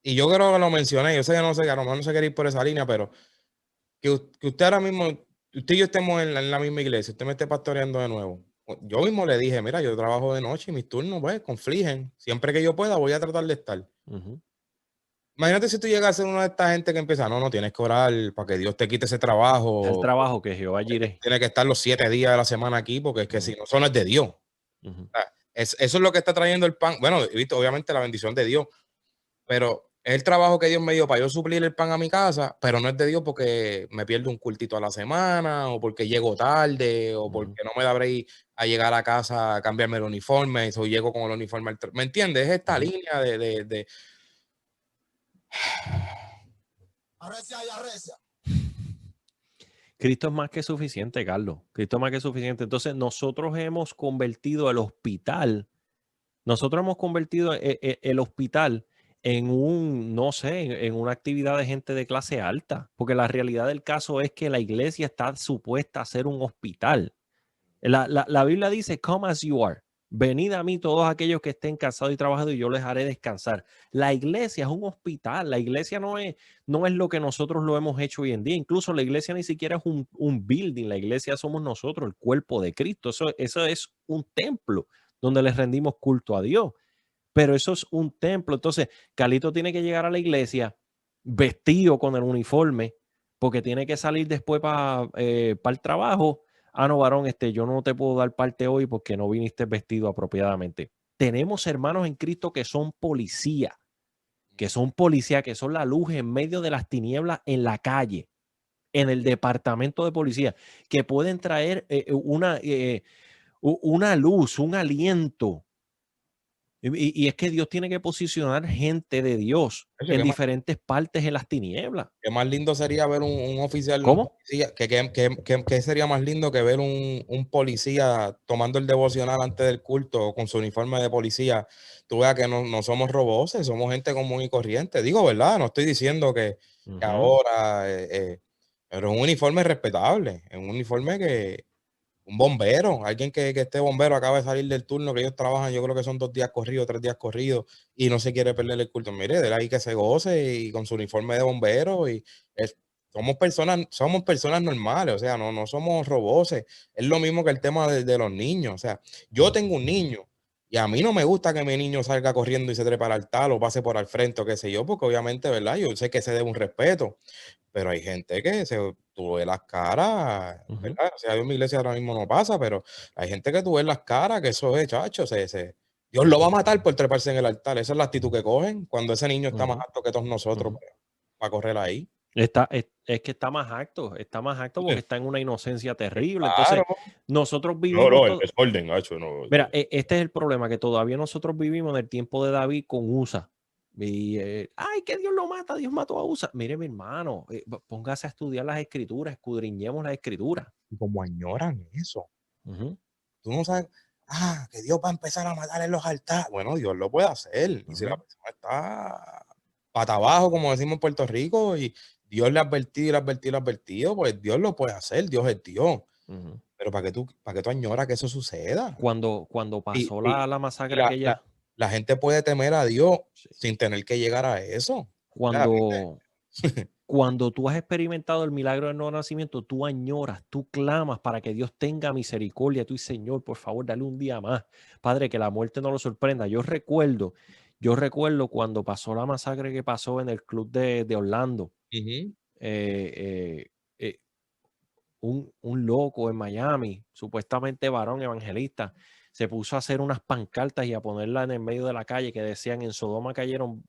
y yo creo que lo mencioné, yo sé que no sé, que a lo mejor no se quiere ir por esa línea, pero que usted ahora mismo, usted y yo estemos en la misma iglesia, usted me esté pastoreando de nuevo. Yo mismo le dije, mira, yo trabajo de noche y mis turnos, pues, confligen. Siempre que yo pueda, voy a tratar de estar. Imagínate si tú llegas a ser una de estas gente que empieza, no, tienes que orar para que Dios te quite ese trabajo. El trabajo que Jehová diré. Tiene que estar los 7 días de la semana aquí, porque es que si no, eso no es de Dios. O sea, eso es lo que está trayendo el pan. Bueno, he visto, obviamente, la bendición de Dios, pero es el trabajo que Dios me dio para yo suplir el pan a mi casa, pero no es de Dios porque me pierdo un cultito a la semana, o porque llego tarde, o porque no me da break a llegar a casa a cambiarme el uniforme, o llego con el uniforme. ¿Me entiendes? Es esta línea de... Arrecia y arrecia. Cristo es más que suficiente, Carlos. Cristo es más que suficiente. Entonces, nosotros hemos convertido el hospital el hospital en no sé, en una actividad de gente de clase alta, porque la realidad del caso es que la iglesia está supuesta a ser un hospital. La Biblia dice, come as you are. Venid a mí todos aquellos que estén cansados y trabajados y yo les haré descansar. La iglesia es un hospital. La iglesia no es lo que nosotros lo hemos hecho hoy en día. Incluso la iglesia ni siquiera es un building. La iglesia somos nosotros, el cuerpo de Cristo. Eso es un templo donde les rendimos culto a Dios. Pero eso es un templo. Entonces, Carlito tiene que llegar a la iglesia vestido con el uniforme porque tiene que salir después para el trabajo. Ah, no, varón, yo no te puedo dar parte hoy porque no viniste vestido apropiadamente. Tenemos hermanos en Cristo que son policía, que son la luz en medio de las tinieblas en la calle, en el departamento de policía, que pueden traer una luz, un aliento Y es que Dios tiene que posicionar gente de Dios Oye, en diferentes partes en las tinieblas. qué más lindo sería ver un oficial, un ¿Cómo? policía, que sería más lindo que ver un policía tomando el devocional antes del culto con su uniforme de policía. Tú veas que no somos roboces, somos gente común y corriente. Digo, ¿verdad? No estoy diciendo que Ujú. ahora, pero es un uniforme respetable, es un uniforme que, un bombero, alguien que esté bombero, acaba de salir del turno, que ellos trabajan, yo creo que son 2 días corridos, 3 días corridos, y no se quiere perder el culto. Mire, de ahí que se goce y con su uniforme de bombero, y somos personas normales, o sea, no somos roboces. Es lo mismo que el tema de los niños. O sea, yo tengo un niño y a mí no me gusta que mi niño salga corriendo y se trepe al altar o pase por al frente o qué sé yo, porque obviamente, ¿verdad? Yo sé que se debe un respeto. Pero hay gente que tú ves las caras, Ujú. ¿verdad? O sea, en mi iglesia ahora mismo no pasa, pero hay gente que tú ves las caras, que eso es, chacho, Dios lo va a matar por treparse en el altar. Esa es la actitud que cogen cuando ese niño está más Ujú. alto que todos nosotros Ujú. para correr ahí. Es que está más acto porque está en una inocencia terrible. Claro. Entonces, nosotros No, vivimos no, el todo. desorden, gacho, no. Mira, este es el problema, que todavía nosotros vivimos en el tiempo de David con Usa. Y, ay, que Dios lo mata, Dios mató a Usa. Mire, mi hermano, póngase a estudiar las escrituras, escudriñemos las escrituras. Y como añoran eso. Ujú, Tú no sabes, que Dios va a empezar a matar en los altares. Bueno, Dios lo puede hacer. Y si la ujú, persona está pata abajo, como decimos en Puerto Rico, y Dios le ha advertido y le ha advertido y le ha advertido, pues Dios lo puede hacer. Dios es Dios. ujú. Pero ¿para qué tú añoras que eso suceda? Cuando Y, pasó y- la y masacre la aquella, gente puede temer a Dios sí, sin tener que llegar a eso. O sea, cuando, cuando tú has experimentado el milagro del nuevo nacimiento, tú añoras, tú clamas para que Dios tenga misericordia. Tú dices, Señor, por favor, dale un día más. Padre, que la muerte no lo sorprenda. Yo recuerdo cuando pasó la masacre que pasó en el club de Orlando. ujú, eh, eh, un loco en Miami, supuestamente varón evangelista, se puso a hacer unas pancartas y a ponerlas en el medio de la calle que decían: en Sodoma cayó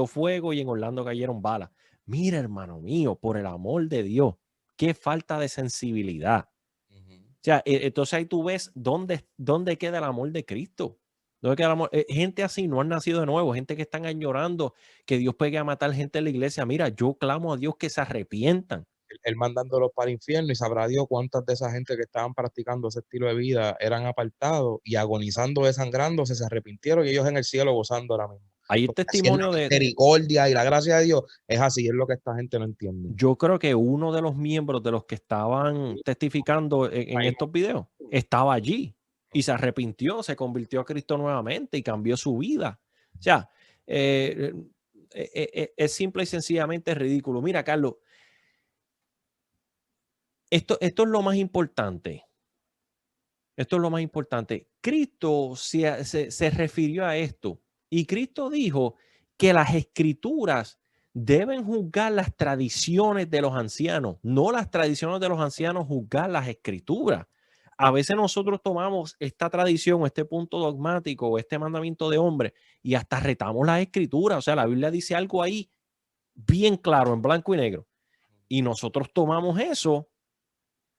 fuego y en Orlando cayeron balas. Mira, hermano mío, por el amor de Dios, qué falta de sensibilidad. ujú. O sea, entonces ahí tú ves dónde queda el amor de Cristo. ¿Dónde queda el amor? Gente así no han nacido de nuevo, gente que están añorando que Dios pegue a matar gente en la iglesia. Mira, yo clamo a Dios que se arrepientan. Él mandándolos para el infierno, y sabrá Dios cuántas de esa gente que estaban practicando ese estilo de vida eran apartados y agonizando, desangrándose, se arrepintieron, y ellos en el cielo gozando ahora mismo. Hay el Porque así es la testimonio misericordia y la gracia de Dios, es así, es lo que esta gente no entiende. yo creo que uno de los miembros de los que estaban testificando en Ahí estos videos estaba allí y se arrepintió, se convirtió a Cristo nuevamente y cambió su vida. O sea, eh, es simple y sencillamente ridículo. Mira, Carlos, esto es lo más importante. Esto es lo más importante. Cristo se refirió a esto y Cristo dijo que las escrituras deben juzgar las tradiciones de los ancianos, no las tradiciones de los ancianos juzgar las escrituras. A veces nosotros tomamos esta tradición, este punto dogmático, este mandamiento de hombre y hasta retamos las escrituras. O sea, la Biblia dice algo ahí bien claro, en blanco y negro. Y nosotros tomamos eso,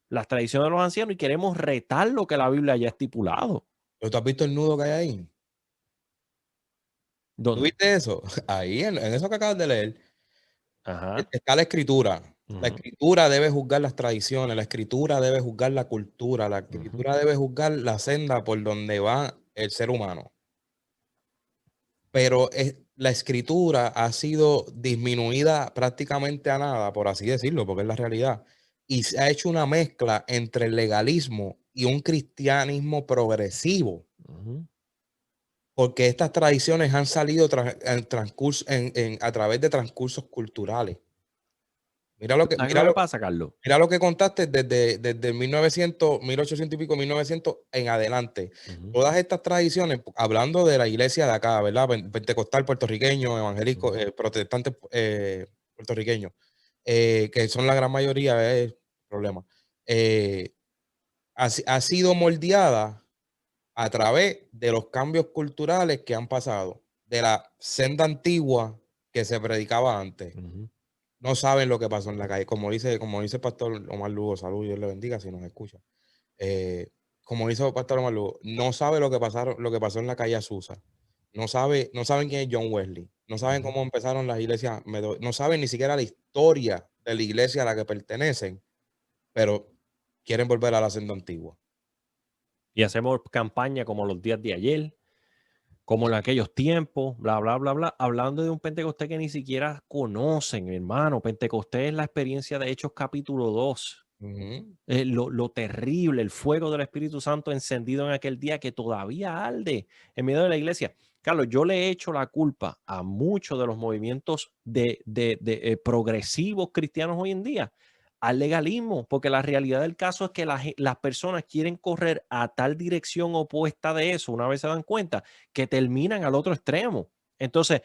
las tradiciones de los ancianos, y queremos retar lo que la Biblia ya ha estipulado. ¿Pero tú has visto el nudo que hay ahí? ¿Tú ¿Dónde? viste eso? Ahí, en eso que acabas de leer, Ajá. está la escritura. La Ujú, escritura debe juzgar las tradiciones, la escritura debe juzgar la cultura, la ujú. escritura debe juzgar la senda por donde va el ser humano. Pero la escritura ha sido disminuida prácticamente a nada, por así decirlo, porque es la realidad. Y se ha hecho una mezcla entre el legalismo y un cristianismo progresivo, Ujú. porque estas tradiciones han salido a través de transcursos culturales. Mira lo que, ¿Sabes mira lo que lo, pasa, Carlos? mira lo que contaste desde 1900, 1800 y pico, 1900 en adelante. Ujú, Todas estas tradiciones, hablando de la iglesia de acá, ¿verdad? Pentecostal puertorriqueño, evangélico, ujú, protestantes puertorriqueños, que son la gran mayoría, es problema. eh, ha sido moldeada a través de los cambios culturales que han pasado, de la senda antigua que se predicaba antes. ujú. No saben lo que pasó en la calle. Como dice el pastor Omar Lugo, salud, Dios le bendiga si nos escucha. Eh, como dice Pastor Malu, no sabe lo que pasó en la calle Azusa. No saben quién es John Wesley. No saben cómo empezaron las iglesias. No saben ni siquiera la historia de la iglesia a la que pertenecen, pero quieren volver a la senda antigua. Y hacemos campaña como los días de ayer, como en aquellos tiempos, bla, bla, bla, bla, hablando de un Pentecostés que ni siquiera conocen, hermano. Pentecostés es la experiencia de Hechos capítulo 2. Lo terrible, el fuego del Espíritu Santo encendido en aquel día que todavía arde en medio de la iglesia. Carlos, yo le he hecho la culpa a muchos de los movimientos de progresivos cristianos hoy en día al legalismo, porque la realidad del caso es que las personas quieren correr a tal dirección opuesta de eso, una vez se dan cuenta, que terminan al otro extremo. Entonces,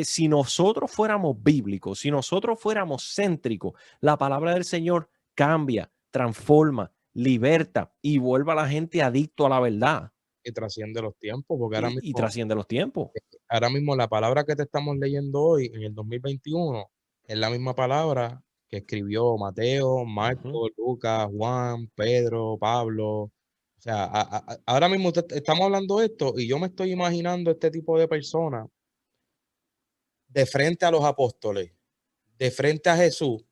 si nosotros fuéramos bíblicos, si nosotros fuéramos céntricos, la palabra del Señor cambia, transforma, liberta y vuelve a la gente adicto a la verdad. Y trasciende los tiempos, porque Y trasciende los tiempos. ahora mismo la palabra que te estamos leyendo hoy, en el 2021, es la misma palabra que escribió Mateo, Marcos, Lucas, Juan, Pedro, Pablo. O sea, ahora mismo estamos hablando de esto y yo me estoy imaginando este tipo de personas de frente a los apóstoles, de frente a Jesús,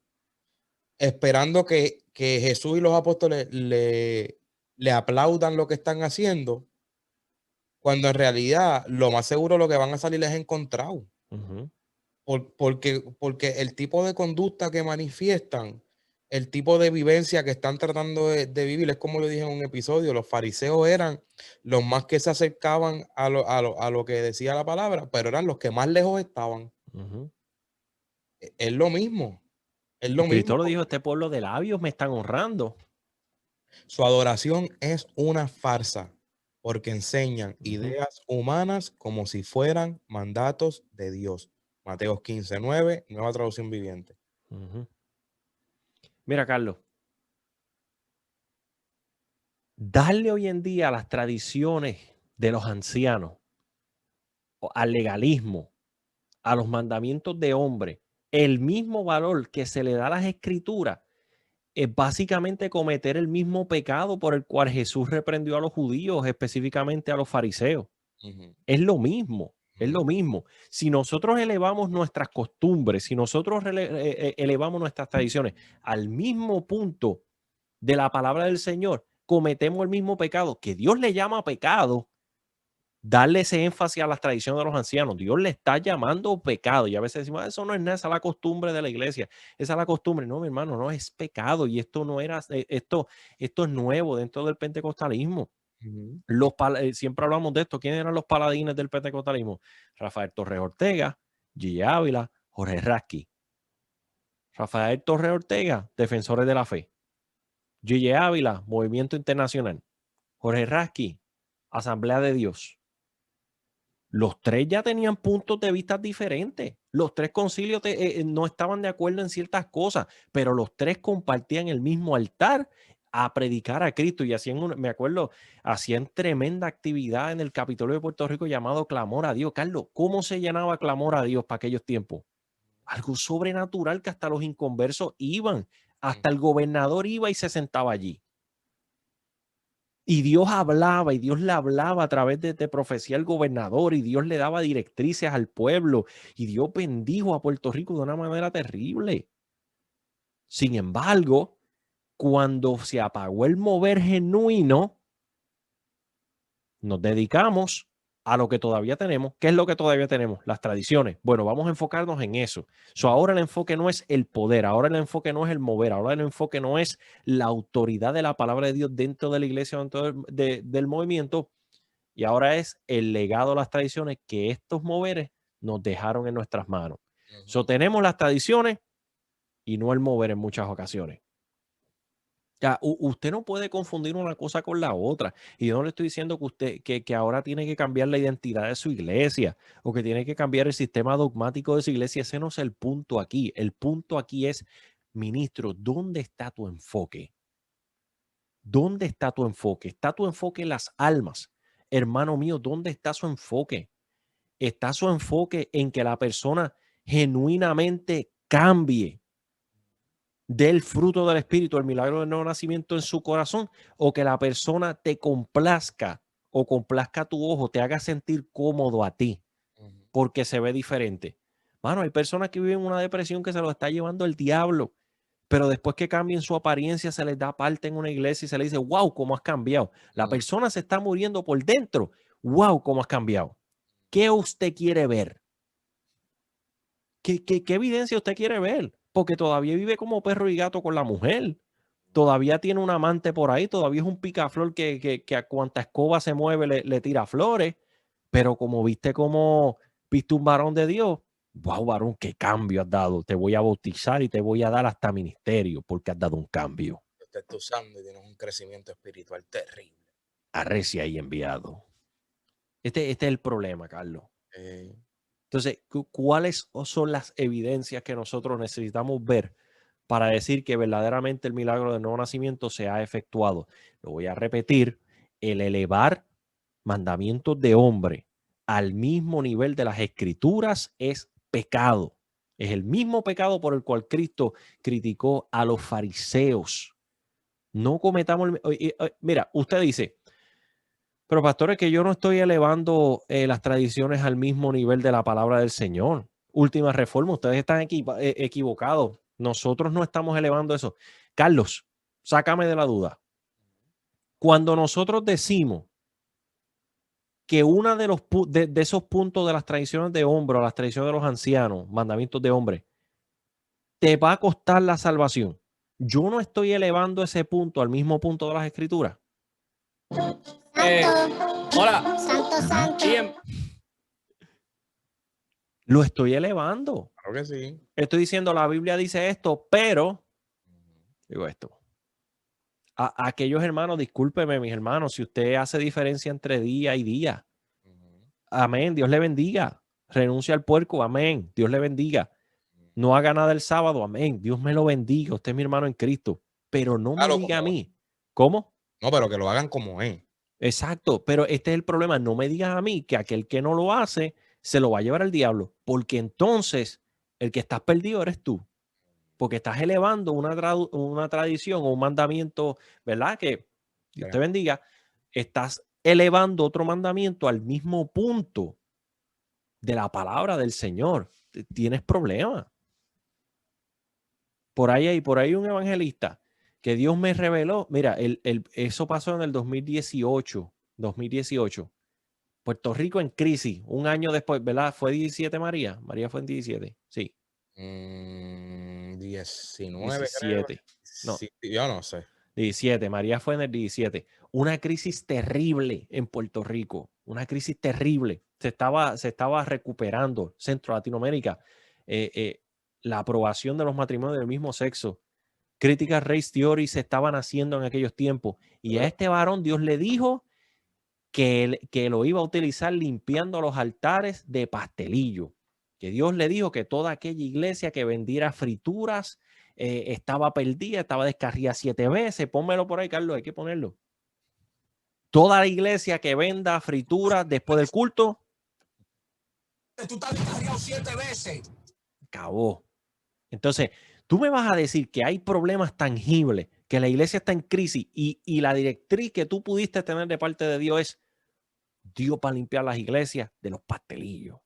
esperando que Jesús y los apóstoles le aplaudan lo que están haciendo, cuando en realidad lo más seguro lo que van a salir es encontrado. Porque el tipo de conducta que manifiestan, el tipo de vivencia que están tratando de vivir, es como lo dije en un episodio, los fariseos eran los más que se acercaban a lo que decía la palabra, pero eran los que más lejos estaban. Es lo mismo. Es lo Cristo mismo. lo dijo, este pueblo de labios me están honrando. Su adoración es una farsa, porque enseñan ideas humanas como si fueran mandatos de Dios. Mateo 15:9, nueva traducción viviente. Mira, Carlos, darle hoy en día a las tradiciones de los ancianos, al legalismo, a los mandamientos de hombre, el mismo valor que se le da a las escrituras, es básicamente cometer el mismo pecado por el cual Jesús reprendió a los judíos, específicamente a los fariseos. Es lo mismo, es lo mismo. Si nosotros elevamos nuestras costumbres, si nosotros elevamos nuestras tradiciones al mismo punto de la palabra del Señor, cometemos el mismo pecado que Dios le llama pecado. Darle ese énfasis a las tradiciones de los ancianos. Dios le está llamando pecado. Y a veces decimos, eso no es nada, esa es la costumbre de la iglesia. Esa es la costumbre. No, mi hermano, no es pecado. Y esto no era, esto es nuevo dentro del pentecostalismo. Siempre hablamos de esto. ¿Quiénes eran los paladines del pentecostalismo? Rafael Torres Ortega, G. Ávila, Jorge Rasky. Rafael Torres Ortega, Defensores de la Fe. G. Ávila, Movimiento Internacional. Jorge Rasky, Asamblea de Dios. Los tres ya tenían puntos de vista diferentes. Los tres concilios no estaban de acuerdo en ciertas cosas, pero los tres compartían el mismo altar a predicar a Cristo y hacían, me acuerdo, hacían tremenda actividad en el Capitolio de Puerto Rico llamado Clamor a Dios. Carlos, ¿cómo se llenaba Clamor a Dios para aquellos tiempos? Algo sobrenatural que hasta los inconversos iban, hasta el gobernador iba y se sentaba allí. Y Dios hablaba y Dios le hablaba a través de profecía al gobernador y Dios le daba directrices al pueblo y Dios bendijo a Puerto Rico de una manera terrible. Sin embargo, cuando se apagó el mover genuino, nos dedicamos a lo que todavía tenemos. ¿Qué es lo que todavía tenemos? Las tradiciones. Bueno, vamos a enfocarnos en eso. Ahora el enfoque no es el poder, ahora el enfoque no es el mover, ahora el enfoque no es la autoridad de la palabra de Dios dentro de la iglesia, dentro del movimiento, y ahora es el legado de las tradiciones que estos moveres nos dejaron en nuestras manos. Tenemos las tradiciones y no el mover en muchas ocasiones. Ya, usted no puede confundir una cosa con la otra. Y yo no le estoy diciendo que usted que ahora tiene que cambiar la identidad de su iglesia o que tiene que cambiar el sistema dogmático de su iglesia. Ese no es el punto aquí. El punto aquí es, ministro, ¿dónde está tu enfoque? ¿Dónde está tu enfoque? ¿Está tu enfoque en las almas? Hermano mío, ¿dónde está su enfoque? ¿Está su enfoque en que la persona genuinamente cambie? del fruto del Espíritu, el milagro del nuevo nacimiento en su corazón, o que la persona te complazca o complazca tu ojo, te haga sentir cómodo a ti porque se ve diferente. Mano, hay personas que viven una depresión que se lo está llevando el diablo, pero después que cambien su apariencia se les da parte en una iglesia y se les dice, wow, cómo has cambiado. La persona se está muriendo por dentro. Wow, cómo has cambiado. ¿Qué usted quiere ver? ¿Qué evidencia usted quiere ver? Porque todavía vive como perro y gato con la mujer. Todavía tiene un amante por ahí. Todavía es un picaflor que a cuanta escoba se mueve le tira flores. Pero como viste un varón de Dios, wow, varón, qué cambio has dado. Te voy a bautizar y te voy a dar hasta ministerio porque has dado un cambio. Te está usando y tienes un crecimiento espiritual terrible. Arrecia y enviado. Este es el problema, Carlos. Entonces, ¿cuáles son las evidencias que nosotros necesitamos ver para decir que verdaderamente el milagro del nuevo nacimiento se ha efectuado? Lo voy a repetir: el elevar mandamientos de hombre al mismo nivel de las escrituras es pecado. Es el mismo pecado por el cual Cristo criticó a los fariseos. No cometamos mira, usted dice, pero pastor, es que yo no estoy elevando las tradiciones al mismo nivel de la palabra del Señor. Última Reforma, ustedes están equivocados. Nosotros no estamos elevando eso. Carlos, sácame de la duda. Cuando nosotros decimos que uno de esos puntos de las tradiciones de hombre, las tradiciones de los ancianos, mandamientos de hombre, te va a costar la salvación, yo no estoy elevando ese punto al mismo punto de las escrituras. Hola. Santo. Lo estoy elevando. Claro que sí. Estoy diciendo, la Biblia dice esto, pero digo esto. A aquellos hermanos, discúlpeme, mis hermanos, si usted hace diferencia entre día y día. Amén, Dios le bendiga. Renuncia al puerco, amén, Dios le bendiga. No haga nada el sábado, amén, Dios me lo bendiga. Usted es mi hermano en Cristo. Pero no me diga a mí. ¿Cómo? No, pero que lo hagan como es. Exacto, pero este es el problema. No me digas a mí que aquel que no lo hace se lo va a llevar al diablo, porque entonces el que estás perdido eres tú, porque estás elevando una tradición o un mandamiento, ¿verdad? Que Dios te bendiga. Estás elevando otro mandamiento al mismo punto de la palabra del Señor. Tienes problemas. Por ahí un evangelista que Dios me reveló. Mira, eso pasó en el 2018. Puerto Rico en crisis, un año después, ¿verdad? ¿Fue 17 María? María fue en 17, sí. 19, 17. creo. No. Sí, yo no sé. 17, María fue en el 17. Una crisis terrible en Puerto Rico, una crisis terrible. Se estaba recuperando Centro Latinoamérica, la aprobación de los matrimonios del mismo sexo. Críticas race theory se estaban haciendo en aquellos tiempos. Y a este varón Dios le dijo que lo iba a utilizar limpiando los altares de pastelillo. Que Dios le dijo que toda aquella iglesia que vendiera frituras estaba perdida, estaba descarriada 7 veces. Pónmelo por ahí, Carlos, hay que ponerlo. Toda la iglesia que venda frituras después del culto. Tú estás descarriado 7 veces. Acabó. Entonces, tú me vas a decir que hay problemas tangibles, que la iglesia está en crisis y la directriz que tú pudiste tener de parte de Dios es Dios para limpiar las iglesias de los pastelillos.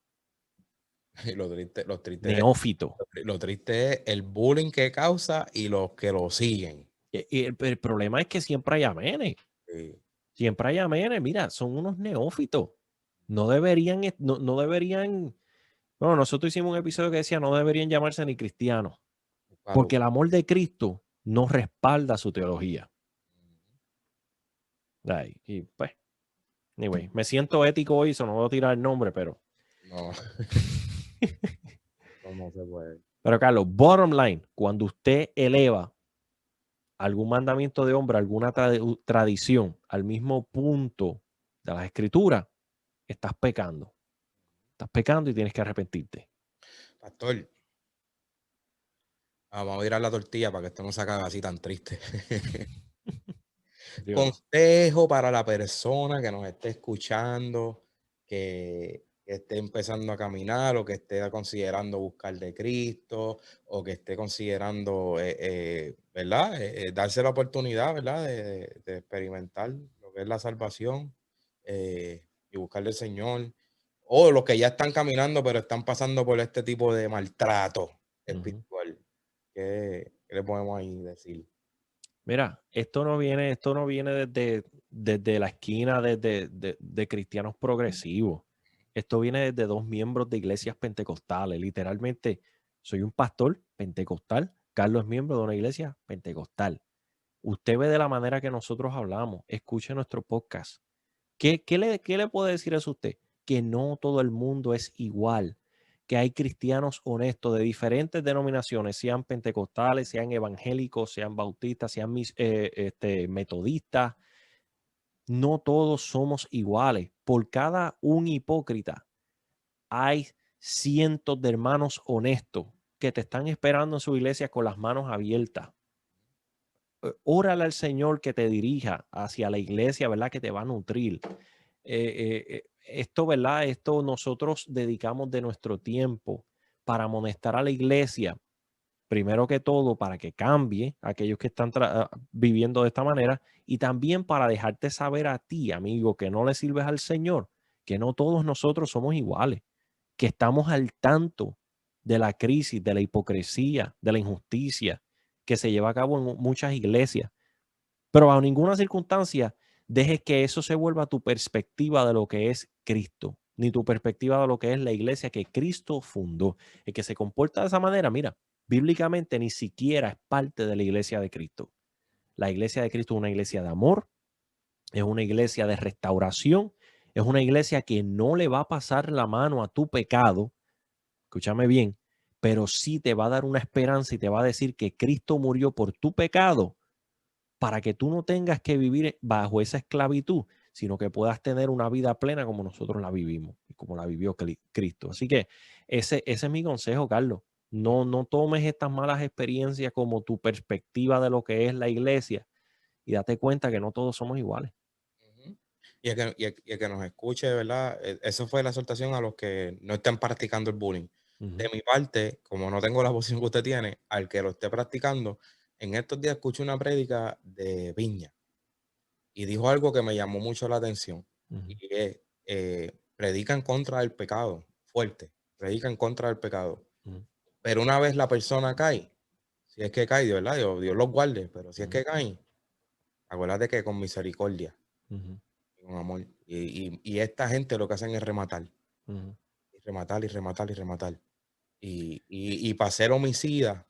Y lo triste Neófito. Lo triste es el bullying que causa y los que lo siguen. Y el problema es que siempre hay amenes. Sí. Siempre hay amenes. Mira, son unos neófitos. No deberían. Bueno, nosotros hicimos un episodio que decía no deberían llamarse ni cristianos. Porque el amor de Cristo no respalda su teología. Ay, y pues, anyway, me siento ético hoy, eso no voy a tirar el nombre, pero. No. No se puede. Pero Carlos, bottom line, cuando usted eleva algún mandamiento de hombre, alguna tradición al mismo punto de las escrituras, estás pecando. Estás pecando y tienes que arrepentirte. Pastor, vamos a virar la tortilla para que esto no se acabe así tan triste. Consejo para la persona que nos esté escuchando, que que esté empezando a caminar o que esté considerando buscar de Cristo o que esté considerando, ¿verdad? Darse la oportunidad, ¿verdad? De experimentar lo que es la salvación y buscar del Señor. O los que ya están caminando pero están pasando por este tipo de maltrato espiritual. ¿Qué le podemos ahí decir? Mira, esto no viene desde la esquina de cristianos progresivos. Esto viene desde dos miembros de iglesias pentecostales. Literalmente, soy un pastor pentecostal. Carlos es miembro de una iglesia pentecostal. Usted ve de la manera que nosotros hablamos. Escuche nuestro podcast. ¿Qué le puede decir eso a usted? Que no todo el mundo es igual, que hay cristianos honestos de diferentes denominaciones, sean pentecostales, sean evangélicos, sean bautistas, sean metodistas. No todos somos iguales. Por cada un hipócrita hay cientos de hermanos honestos que te están esperando en su iglesia con las manos abiertas. Órale al Señor que te dirija hacia la iglesia, ¿verdad? Que te va a nutrir. Esto, ¿verdad? Esto nosotros dedicamos de nuestro tiempo para amonestar a la iglesia, primero que todo, para que cambie aquellos que están viviendo de esta manera y también para dejarte saber a ti, amigo, que no le sirves al Señor, que no todos nosotros somos iguales, que estamos al tanto de la crisis, de la hipocresía, de la injusticia que se lleva a cabo en muchas iglesias. Pero bajo ninguna circunstancia dejes que eso se vuelva tu perspectiva de lo que es Cristo, ni tu perspectiva de lo que es la iglesia que Cristo fundó. El que se comporta de esa manera, mira, bíblicamente ni siquiera es parte de la iglesia de Cristo. La iglesia de Cristo es una iglesia de amor, es una iglesia de restauración, es una iglesia que no le va a pasar la mano a tu pecado, escúchame bien, pero sí te va a dar una esperanza y te va a decir que Cristo murió por tu pecado para que tú no tengas que vivir bajo esa esclavitud, sino que puedas tener una vida plena como nosotros la vivimos y como la vivió Cristo. Así que ese es mi consejo, Carlos. No tomes estas malas experiencias como tu perspectiva de lo que es la iglesia y date cuenta que no todos somos iguales. Ujú. Y el que nos escuche, ¿verdad? Eso fue la exhortación a los que no estén practicando el bullying. De mi parte, como no tengo la posición que usted tiene, al que lo esté practicando, en estos días escuché una prédica de Viña y dijo algo que me llamó mucho la atención. Ujú, Y es, predica en contra del pecado, fuerte, predica en contra del pecado. ujú, Pero una vez la persona cae, si es que cae, ¿verdad? Dios los guarde, pero si es ujú, que cae, acuérdate que con misericordia, ujú, con amor. Y esta gente lo que hacen es rematar, ujú. y rematar, y rematar, y rematar. Y para ser homicida,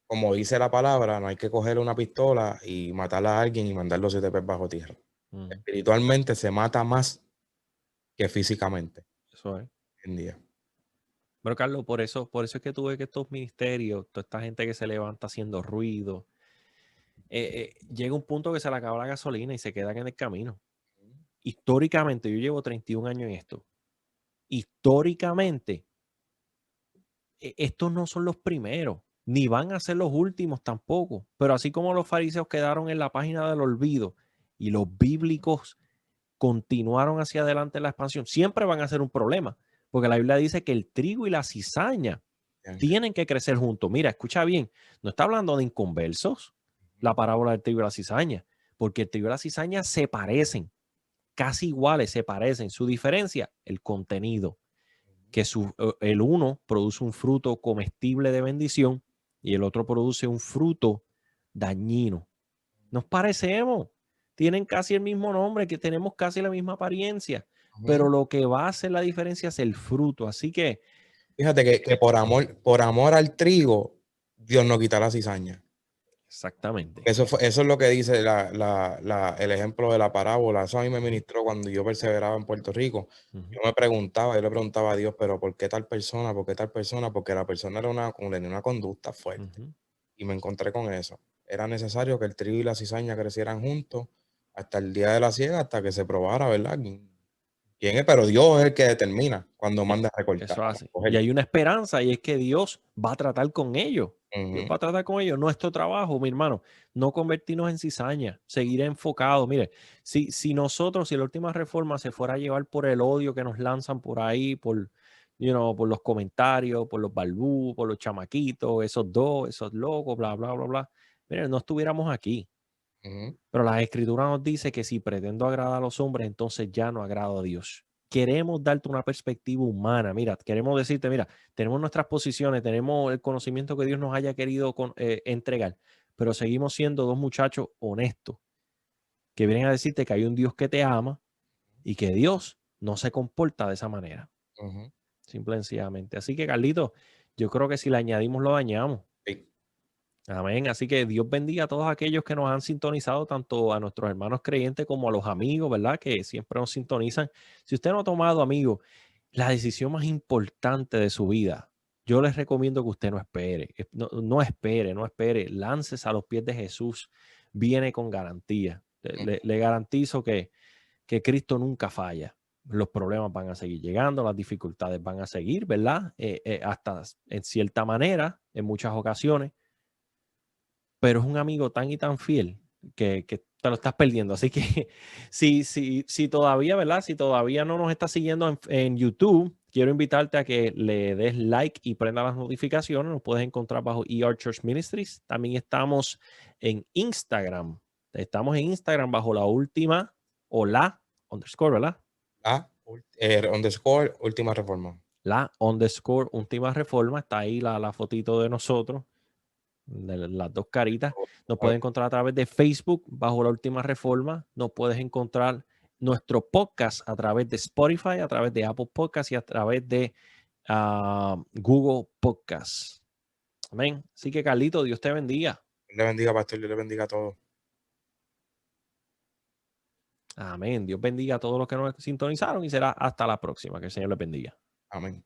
como dice la palabra, no hay que coger una pistola y matar a alguien y mandarlo 7 pies bajo tierra. Ujú. Espiritualmente se mata más que físicamente Eso es. en día. Pero Carlos, por eso es que tú ves que estos ministerios, toda esta gente que se levanta haciendo ruido, llega un punto que se le acaba la gasolina y se quedan en el camino. Históricamente, yo llevo 31 años en esto. Históricamente, estos no son los primeros, ni van a ser los últimos tampoco. Pero así como los fariseos quedaron en la página del olvido y los bíblicos continuaron hacia adelante en la expansión, siempre van a ser un problema, porque la Biblia dice que el trigo y la cizaña tienen que crecer juntos. Mira, escucha bien, no está hablando de inconversos, la parábola del trigo y la cizaña, porque el trigo y la cizaña se parecen, casi iguales, se parecen. Su diferencia, el contenido, que el uno produce un fruto comestible de bendición y el otro produce un fruto dañino. Nos parecemos, tienen casi el mismo nombre, que tenemos casi la misma apariencia, pero Ujú. lo que va a hacer la diferencia es el fruto. Así que Fíjate que por amor al trigo, Dios no quita la cizaña. exactamente. Eso es lo que dice el ejemplo de la parábola. Eso a mí me Ujú, ministró cuando yo perseveraba en Puerto Rico. ujú, Yo le preguntaba a Dios, pero ¿por qué tal persona? ¿Por qué tal persona? Porque la persona tenía una conducta fuerte. ujú. Y me encontré con eso. Era necesario que el trigo y la cizaña crecieran juntos hasta el día de la siega, hasta que se probara, ¿verdad? ¿Quién es? Pero Dios es el que determina cuando Y manda a recortar, eso a hace. Y recoger. hay una esperanza y es que Dios va a tratar con ellos. Dios Ujú. va a tratar con ellos. Nuestro trabajo, mi hermano, no convertirnos en cizaña, seguir enfocados. Mire, si nosotros, si la última reforma se fuera a llevar por el odio que nos lanzan por ahí, por los comentarios, por los balbú, por los chamaquitos, esos dos, esos locos, bla, bla, bla, bla, mire, no estuviéramos aquí. Ujú. Pero la Escritura nos dice que si pretendo agradar a los hombres, entonces ya no agrado a Dios. Queremos darte una perspectiva humana. Mira, queremos decirte, mira, tenemos nuestras posiciones, tenemos el conocimiento que Dios nos haya querido entregar, pero seguimos siendo dos muchachos honestos que vienen a decirte que hay un Dios que te ama y que Dios no se comporta de esa manera, Ujú. simple y sencillamente. Así que, Carlito, yo creo que si le añadimos, lo dañamos. Sí. Amén. Así que Dios bendiga a todos aquellos que nos han sintonizado, tanto a nuestros hermanos creyentes como a los amigos, ¿verdad? Que siempre nos sintonizan. Si usted no ha tomado, amigo, la decisión más importante de su vida, yo les recomiendo que usted no espere. No espere, no espere. Láncese a los pies de Jesús. Viene con garantía. Le garantizo que Cristo nunca falla. Los problemas van a seguir llegando, las dificultades van a seguir, ¿verdad? Hasta en cierta manera, en muchas ocasiones, pero es un amigo tan y tan fiel que te lo estás perdiendo. Así que si todavía, ¿verdad? Si todavía no nos estás siguiendo en YouTube, quiero invitarte a que le des like y prenda las notificaciones. Nos puedes encontrar bajo ER Church Ministries. También estamos en Instagram. Estamos en Instagram bajo la última o la underscore, ¿verdad? Underscore última reforma. La underscore última reforma. Está ahí la fotito de nosotros, de las dos caritas. Nos puedes encontrar a través de Facebook bajo la última reforma. Nos puedes encontrar nuestro podcast a través de Spotify, a través de Apple Podcasts y a través de Google Podcasts. Amén. Así que, Carlito, Dios te bendiga. Dios le bendiga, pastor. Dios le bendiga a todos. Amén. Dios bendiga a todos los que nos sintonizaron y será hasta la próxima. Que el Señor les bendiga. Amén.